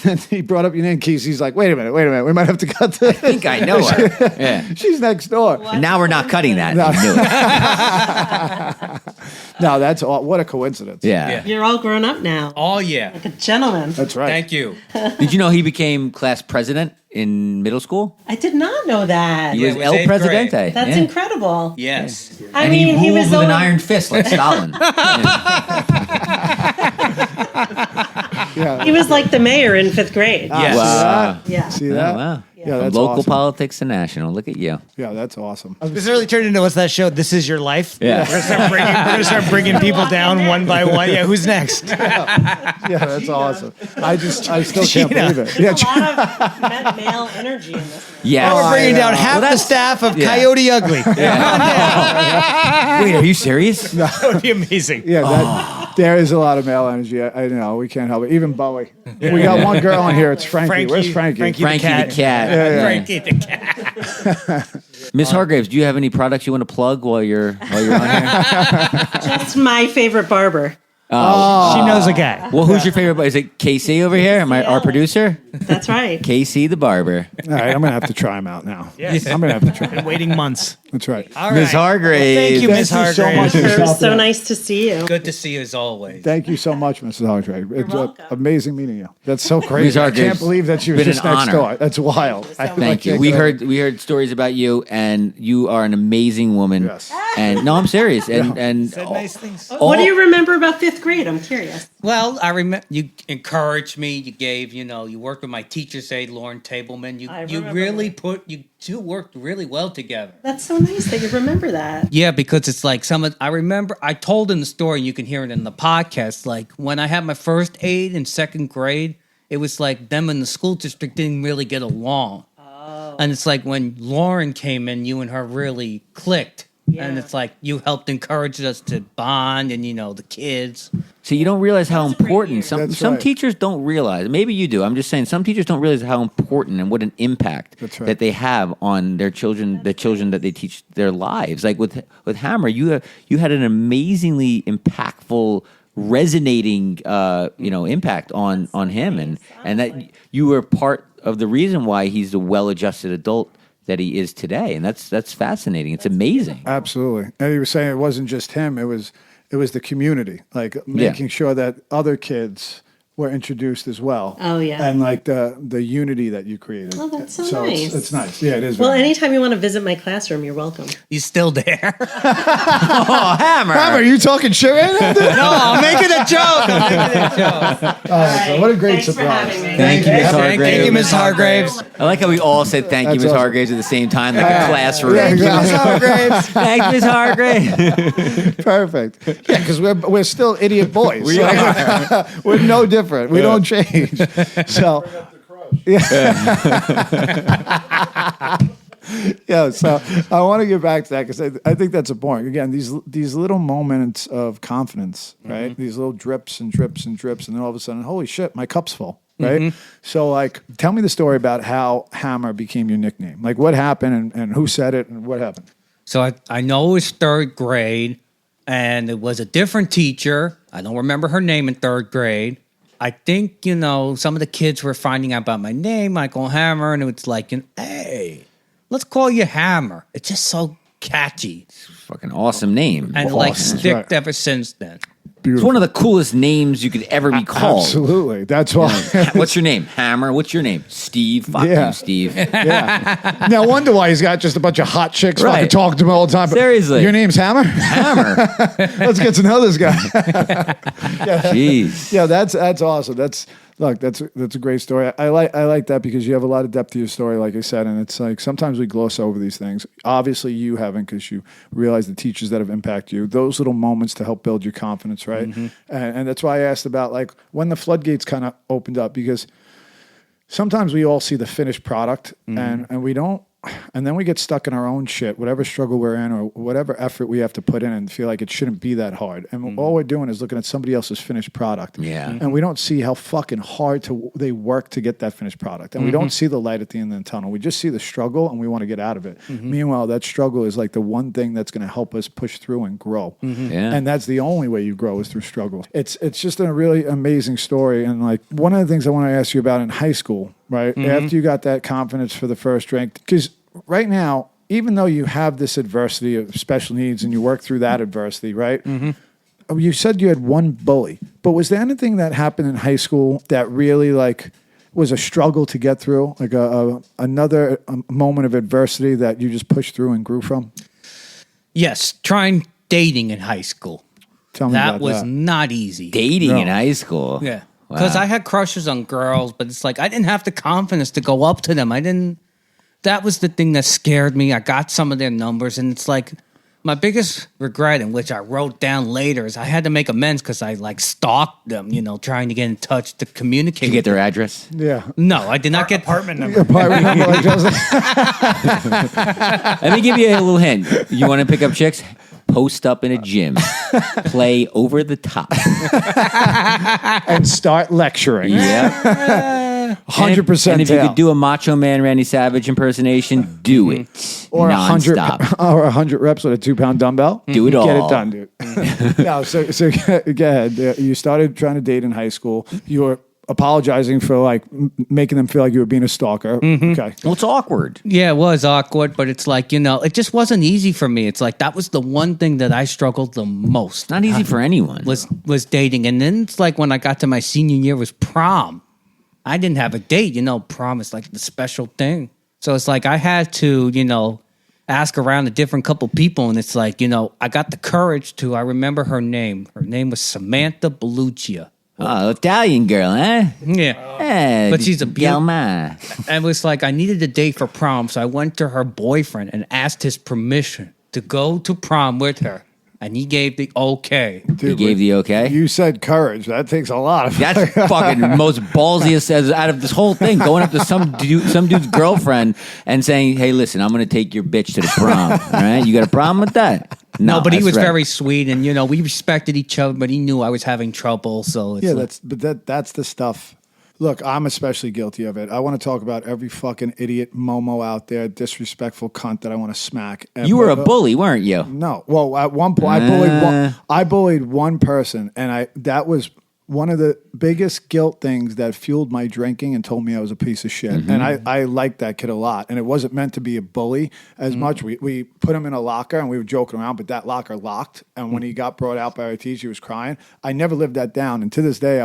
then he brought up your name, Keith. He's like, wait a minute. We might have to cut this. I think I know her. Yeah. She's next door. And now we're not cutting that. I knew it. No, that's all. What a coincidence. Yeah. You're all grown up now. Oh, yeah. Like a gentleman. That's right. Thank you. Did you know he became class president in middle school? I did not know that. He was it was El 8th grade. Presidente. That's yeah. incredible. Yes. I And mean, he he ruled was with an only- iron fist like Stalin. Yeah. He was like the mayor in 5th grade. Yes. Wow. Yeah. See Oh, that? wow. Yeah, From that's local awesome. politics to national. Look at you. Yeah, that's awesome. This really turned into what's that show? This Is Your Life? Yeah. We're gonna start bringing people down one by one. Yeah, who's next? Yeah, that's awesome. I still can't believe it. Yeah, There's a lot of male energy in this. Yes. We're bringing down know. half the staff of Coyote Ugly. Wait, are you serious? That would be amazing. yeah. There is a lot of male energy. I know we can't help it. Even Bowie. We got one girl on here. It's Frankie. Where's Frankie? Frankie the cat. Yeah. Frankie the cat. Miss Hargraves, do you have any products you want to plug while you're on here? Just my favorite barber. She knows a guy. Well, who's your favorite? Is it KC over here? Our producer? That's right. KC the barber. All right, I'm gonna have to try him out now. Yes. I'm gonna have to try. Been waiting months. That's right. All Miss Hargrave. Thank you, Miss Thank you so Hargrave. much. It was Stop so it. nice to see you. Good to see you as always. Thank you so much, Mrs. Hargrave. It's welcome. amazing meeting you. That's so crazy. I Hargrave, can't believe that she was been just an next honor. door. That's wild. Thank you. We heard stories about you, and you are an amazing woman. Yes. And no, I'm serious. And Said nice things. What do you remember about 5th grade? I'm curious. Well, I remember you encouraged me. You gave, you worked with my teacher's aide, Lauren Tableman. You remember really you two worked really well together. That's so nice that you remember that. Yeah, because it's like I remember I told in the story, and you can hear it in the podcast. Like when I had my first aide in 2nd grade, it was like them and the school district didn't really get along. Oh. And it's like when Lauren came in, you and her really clicked. Yeah. And it's like you helped encourage us to bond and, the kids. so you don't realize how That's a great important year. some That's some right. teachers don't realize. Maybe you do. I'm just saying some teachers don't realize how important and what an impact That's right. that they have on their children, the children that they teach their lives. Like with Hammer, you had an amazingly impactful, resonating impact on him, and that you were part of the reason why he's the well-adjusted adult that he is today, and that's fascinating. It's amazing. Absolutely. And he was saying it wasn't just him, it was the community. Like making sure that other kids were introduced as well. Oh, yeah. And like the unity that you created. Oh, that's so It's, nice. it's nice. Yeah, it is. Well, very nice. anytime you want to visit my classroom, you're welcome. He's still there. Oh, Hammer! Hammer, are you talking shit right now? dude? No, I'm making a joke. I'm making a joke. All right, so what a great Thanks surprise. for having me. Thank you, Miss Thank Hargrave. you, Miss Hargraves. I like how we all said thank you, That's Miss awesome. Hargraves, at the same time, like a classroom. Yeah, exactly. Hargraves. Thank you, Miss Hargraves. Perfect. Yeah, because we're still idiot boys. We are. We're no different. We don't change. So, yeah. So I want to get back to that because I think that's important. Again, these little moments of confidence, right? These little drips and drips and drips, and then all of a sudden, holy shit, my cup's full. Right. So, like, tell me the story about how Hammer became your nickname. Like, what happened and who said it and what happened? So I know it was 3rd grade, and it was a different teacher. I don't remember her name in 3rd grade. I think, some of the kids were finding out about my name, Michael Hammer, and it was like, hey, let's call you Hammer. It's just so catchy. Fucking awesome name. And Awesome. like That's sticked right. ever since then. It's Beautiful. one of the coolest names you could ever be called. Absolutely. That's why. What's your name? Hammer. What's your name? Steve. Fuck Yeah. you, Steve. Yeah. No wonder why he's got just a bunch of hot chicks fucking Right. talking to him all the time. But Seriously. Your name's Hammer? Hammer. Let's get to know this guy. Jeez. Yeah, that's awesome. That's a great story. I like that because you have a lot of depth to your story, like I said, and it's like sometimes we gloss over these things. Obviously, you haven't because you realize the teachers that have impacted you. Those little moments to help build your confidence, right? And that's why I asked about like when the floodgates kind of opened up because sometimes we all see the finished product and we don't. And then we get stuck in our own shit, whatever struggle we're in or whatever effort we have to put in and feel like it shouldn't be that hard. And all we're doing is looking at somebody else's finished product. Yeah. And we don't see how fucking hard they work to get that finished product. And we don't see the light at the end of the tunnel. We just see the struggle and we want to get out of it. Meanwhile, that struggle is like the one thing that's going to help us push through and grow. Yeah. And that's the only way you grow is through struggle. It's just a really amazing story. And like one of the things I want to ask you about in high school, right? After you got that confidence for the first rank, because right now, even though you have this adversity of special needs and you work through that adversity, right? You said you had one bully, but was there anything that happened in high school that really like was a struggle to get through, like another moment of adversity that you just pushed through and grew from? Yes, trying dating in high school. Tell me That about was that. not easy. Dating No. in high school. Yeah. Wow. Because I had crushes on girls, but it's like I didn't have the confidence to go up to them. That was the thing that scared me. I got some of their numbers, and it's like my biggest regret, in which I wrote down later, is I had to make amends because I like stalked them, trying to get in touch to communicate. Did you get with their them. address? Yeah. No, I did not get Apartment number. Apartment number, like Joseph. Let me give you a little hint. You want to pick up chicks? Post up in a gym. Play over the top. and start lecturing. Yeah. 100% And if you tail. could do a Macho Man Randy Savage impersonation, do it. Or 100 nonstop. or 100 reps with a 2-pound dumbbell. Do it Get all. it done, dude. No, so go ahead. You started trying to date in high school. You were apologizing for like making them feel like you were being a stalker. Okay. Well, it's awkward. Yeah, it was awkward, but it's like, it just wasn't easy for me. It's like that was the one thing that I struggled the most. Not easy for anyone. Was dating. And then it's like when I got to my senior year was prom. I didn't have a date. Prom is like the special thing. So it's like I had to, ask around a different couple people. And it's like, I got the courage to, I remember her name. Her name was Samantha Belluccia. Oh, Italian girl, huh? Yeah. Eh, But she's a Galma. And it was like I needed a date for prom. So I went to her boyfriend and asked his permission to go to prom with her. And he gave the okay. He gave the okay? You said courage. That takes a lot of That's fucking most ballsiest as out of this whole thing. Going up to some dude's girlfriend and saying, "Hey, listen, I'm going to take your bitch to the prom." All right, you got a problem with that? No, but he that's was right. very sweet, and we respected each other. But he knew I was having trouble, so it's Yeah, like, that's the stuff. Look, I'm especially guilty of it. I want to talk about every fucking idiot Momo out there, disrespectful cunt that I want to smack. You were a bully, weren't you? No. Well, at one point, I bullied one person, and that was one of the biggest guilt things that fueled my drinking and told me I was a piece of shit. And I liked that kid a lot. And it wasn't meant to be a bully as much. We put him in a locker and we were joking around, but that locker locked. And when he got brought out by our teacher, he was crying. I never lived that down. And to this day,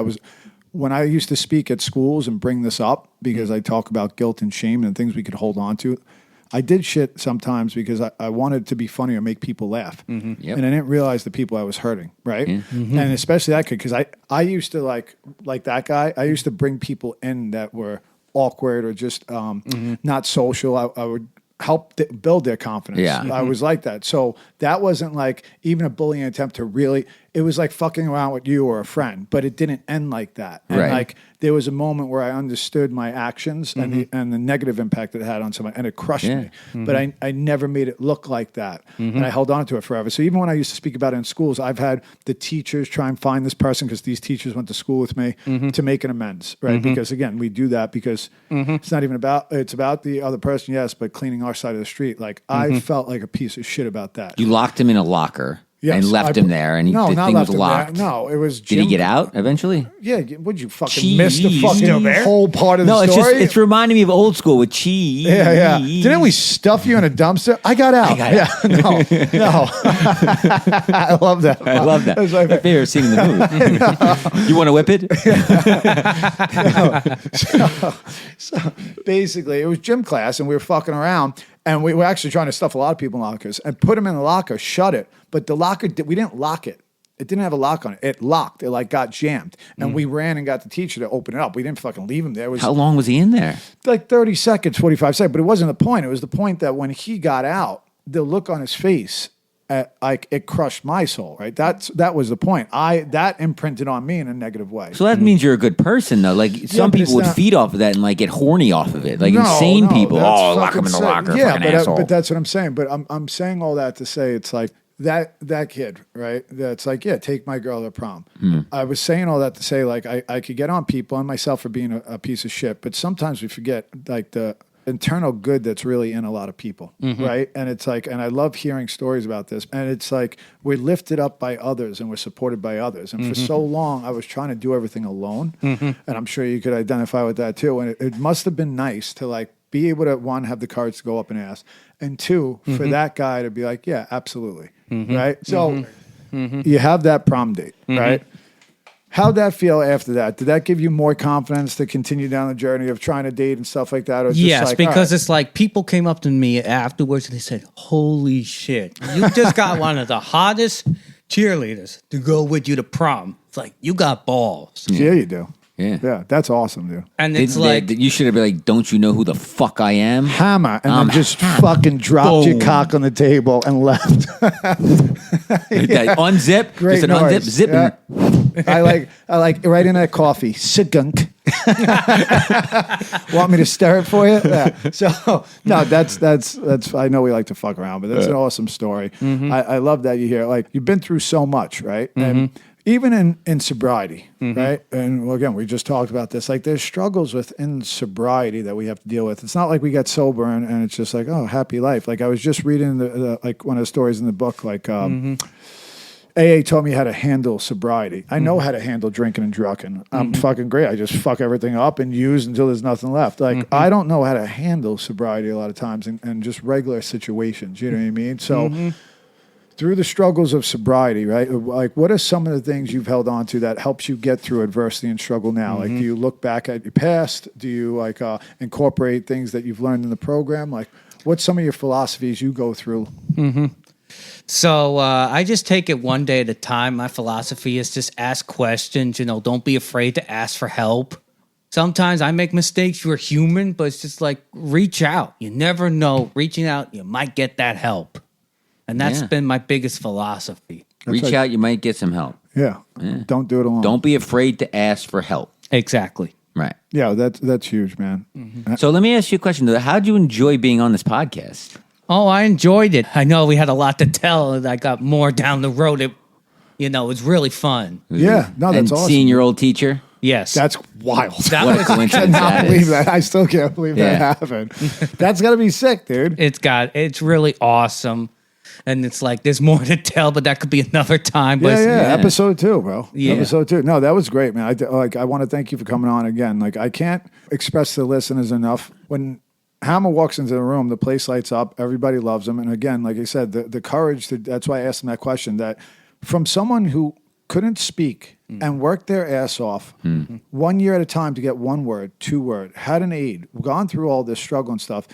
when I used to speak at schools and bring this up, because I talk about guilt and shame and things we could hold on to, I did shit sometimes because I wanted to be funny or make people laugh. Yep. And I didn't realize the people I was hurting, right? And especially that kid, because I used to like that guy, I used to bring people in that were awkward or just not social. I would help build their confidence. Yeah. I was like that. So that wasn't like even a bullying attempt to really, it was like fucking around with you or a friend, but it didn't end like that. And Right. like there was a moment where I understood my actions and the negative impact it had on someone, and it crushed me. But I never made it look like that. And I held on to it forever. So even when I used to speak about it in schools, I've had the teachers try and find this person because these teachers went to school with me to make an amends, right? Because again, we do that because it's not even it's about the other person, yes, but cleaning our side of the street. Like I felt like a piece of shit about that. You locked him in a locker Yes, and left him there, and the thing was left him locked. there. No, it was. Did he get out eventually? Yeah, would you fucking miss the Jeez. fucking Still there? whole part of No, the it's story? it's reminding me of old school with cheese. Yeah. Didn't we stuff you in a dumpster? I got out. got No. I love that. I love that. That's My favorite scene in the movie. You want to whip it? So basically, it was gym class, and we were fucking around, and we were actually trying to stuff a lot of people in lockers and put them in the locker, shut it. But the locker, we didn't lock it. It didn't have a lock on it. It locked. It like got jammed, and we ran and got the teacher to open it up. We didn't fucking leave him there. It was How long was he in there? like 30 seconds, 45 seconds. But it wasn't the point. It was the point that when he got out, the look on his face, like it crushed my soul. Right. That was the point. That imprinted on me in a negative way. So that means you're a good person, though. Like some but people it's would not- feed off of that and like get horny off of it. Like No, insane no, people. that's Oh, lock fucking him in the sick. locker, Yeah, fucking asshole. but that's what I'm saying. But I'm saying all that to say it's like that kid, right? That's like, yeah, take my girl to prom. I was saying all that to say like I could get on people and myself for being a piece of shit, but sometimes we forget like the internal good that's really in a lot of people, right? And it's like, and I love hearing stories about this. And it's like we're lifted up by others and we're supported by others. And for so long, I was trying to do everything alone, and I'm sure you could identify with that too. And it must have been nice to like be able to, one, have the courage to go up and ask, and two, for that guy to be like, yeah, absolutely, right? So you have that prom date, right? How'd that feel after that? Did that give you more confidence to continue down the journey of trying to date and stuff like that? Or just yes, like, because all right, it's like people came up to me afterwards and they said, "Holy shit, you just got one of the hottest cheerleaders to go with you to prom." It's like you got balls, yeah, you do. Yeah. Yeah, that's awesome, dude. and it's like you should have been like, "Don't you know who the fuck I am?" Hammer, and then just fucking dropped your Boom. cock on the table and left. Unzip, Great just an noise. unzip, zipping. Yeah. I like right in that coffee. Sigunk. Want me to stir it for you? Yeah. So no, that's. I know we like to fuck around, but that's an awesome story. I love that you hear like you've been through so much, right? And even in sobriety, right? And well, again, we just talked about this. Like, there's struggles within sobriety that we have to deal with. It's not like we get sober and it's just like, oh, happy life. Like, I was just reading the like one of the stories in the book, like AA taught me how to handle sobriety. I know how to handle drinking and drugging. I'm fucking great. I just fuck everything up and use until there's nothing left. Like, I don't know how to handle sobriety a lot of times and just regular situations. You know what I mean? So. Through the struggles of sobriety, right? Like, what are some of the things you've held on to that helps you get through adversity and struggle now? Like, do you look back at your past? Do you like incorporate things that you've learned in the program? Like, what's some of your philosophies you go through? So I just take it one day at a time. My philosophy is just ask questions. Don't be afraid to ask for help. Sometimes I make mistakes. You're human, but it's just like reach out. You never know. Reaching out, you might get that help. And that's been my biggest philosophy. Reach out, you might get some help. Yeah. Don't do it alone. Don't be afraid to ask for help. Exactly. Right. Yeah, that's huge, man. So let me ask you a question, though. How do you enjoy being on this podcast? Oh, I enjoyed it. I know we had a lot to tell, and I got more down the road. It was really fun. Yeah, no, that's and awesome. seeing your old teacher? Yes. That's wild. That What a was, coincidence I that cannot believe is. that. I still can't believe that happened. That's got to be sick, dude. it's really awesome. And it's like, there's more to tell, but that could be another time. But Yeah. Episode 2, bro. Yeah. Episode 2. No, that was great, man. I want to thank you for coming on again. Like, I can't express to the listeners enough. When Hammer walks into the room, the place lights up. Everybody loves him. And again, like I said, the courage that's why I asked him that question, that from someone who couldn't speak and worked their ass off 1 year at a time to get 1 word, 2 word, had an aide, gone through all this struggle and stuff.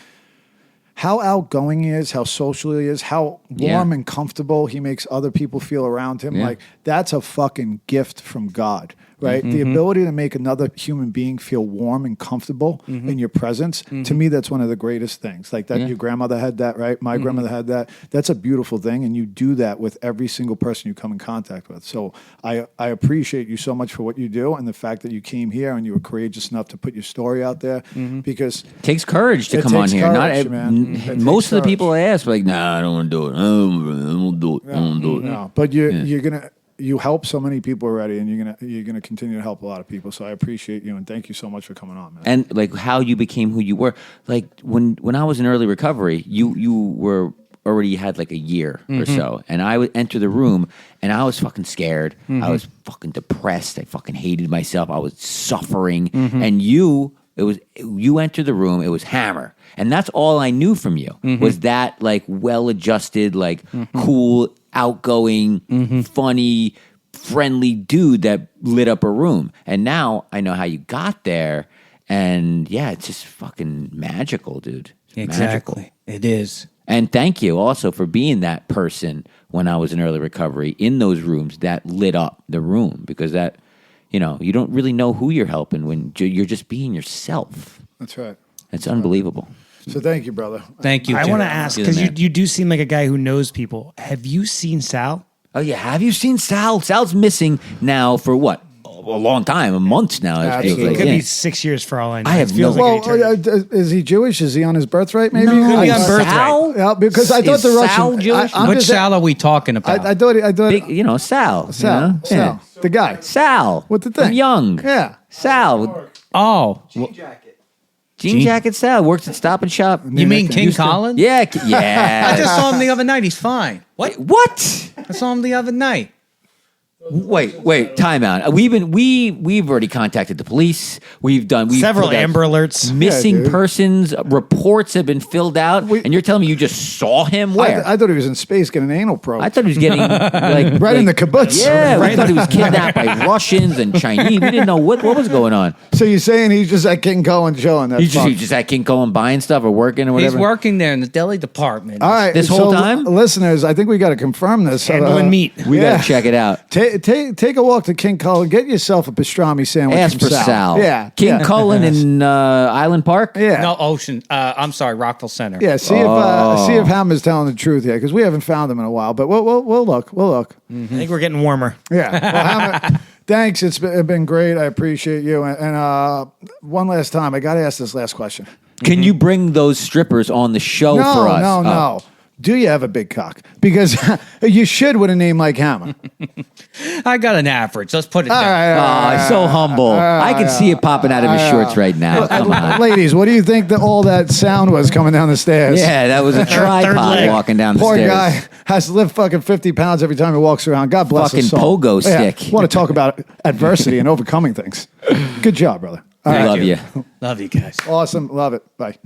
How outgoing he is, how social he is, how warm and comfortable he makes other people feel around him. Yeah. Like, that's a fucking gift from God, right? The ability to make another human being feel warm and comfortable in your presence, to me, that's one of the greatest things. Like that, your grandmother had that, right? My grandmother had that. That's a beautiful thing, and you do that with every single person you come in contact with. So I appreciate you so much for what you do, and the fact that you came here and you were courageous enough to put your story out there, because It takes courage to It come on takes here. courage, man. It Most takes of the people courage. I ask are like, nah, I don't want to do it. I don't want to do it. I don't want to do it. no, but you're gonna. You help so many people already, and you're gonna continue to help a lot of people. So I appreciate you, and thank you so much for coming on, man. And like how you became who you were. Like when I was in early recovery, you were already had like a year or so, and I would enter the room and I was fucking scared. I was fucking depressed. I fucking hated myself. I was suffering. And you enter the room. It was Hammer, and that's all I knew from you was that like well-adjusted, like cool, outgoing, funny, friendly dude that lit up a room. And now I know how you got there, and yeah, it's just fucking magical, dude. It's magical. exactly. It is. And thank you also for being that person when I was in early recovery in those rooms that lit up the room, because that, you don't really know who you're helping when you're just being yourself. That's right. It's unbelievable. So thank you, brother. Thank you. I Jim. want to ask, You're the because man. you do seem like a guy who knows people. Have you seen Sal? Oh yeah, have you seen Sal? Sal's missing now for what? A long time, a month now. It feels Absolutely. It like. could Yeah. be 6 years for all I know. I have It feels no- like an Well, eternity. is he Jewish? Is he on his birthright? Maybe. No, I- on birthright. Sal? Yeah, because I thought Is the Russian. Sal Jewish? I'm Which just- Sal are we talking about? I thought. Big, Sal. Sal. you know? Sal. Yeah. The guy. Sal. With the thing. From Young. Yeah. Sal. oh, Jean Jacket Sal works at Stop and Shop. you mean King Colin? Yeah, yeah. I just saw him the other night. He's fine. Wait, what? I saw him the other night. Wait, time out. We've already contacted the police. We've Several filled out Amber Alerts. missing dude. persons reports have been filled out, and you're telling me you just saw him where? I thought he was in space getting an anal probe. I thought he was getting like Right in the kibbutz. Yeah, we thought he was kidnapped by Russians and Chinese. We didn't know what was going on. So you're saying he's just at King Cohen chilling? That's He fucked. just at King Cohen buying stuff or working or He's whatever. working there in the deli department. All right. This whole so, time? listeners, I think we got to confirm this. Handling meat. We Yeah. gotta check it out. Take a walk to King Cullen. Get yourself a pastrami sandwich. Ask from for Sal. Yeah, King yeah. Cullen in Island Park. Yeah, No, Ocean. I'm sorry, Rockville Center. yeah. See if Hammer's telling the truth here, because we haven't found him in a while. But we'll look. We'll look. I think we're getting warmer. Yeah. Well, Hammer, thanks. It's been great. I appreciate you. And one last time, I got to ask this last question. Can you bring those strippers on the show No, for us? no, Oh. no. do you have a big cock? Because you should with a name like Hammer. I got an average. Let's put it down. Oh, he's so humble. I can see it popping out of his shorts right now. Come on. Ladies, what do you think that all that sound was coming down the stairs? Yeah, that was a tripod leg. walking down the Poor stairs. guy has to lift fucking 50 pounds every time he walks around. God bless Fucking his soul. pogo stick. Want to talk about adversity and overcoming things. Good job, brother. All I right. love you. Love you guys. Awesome. Love it. Bye.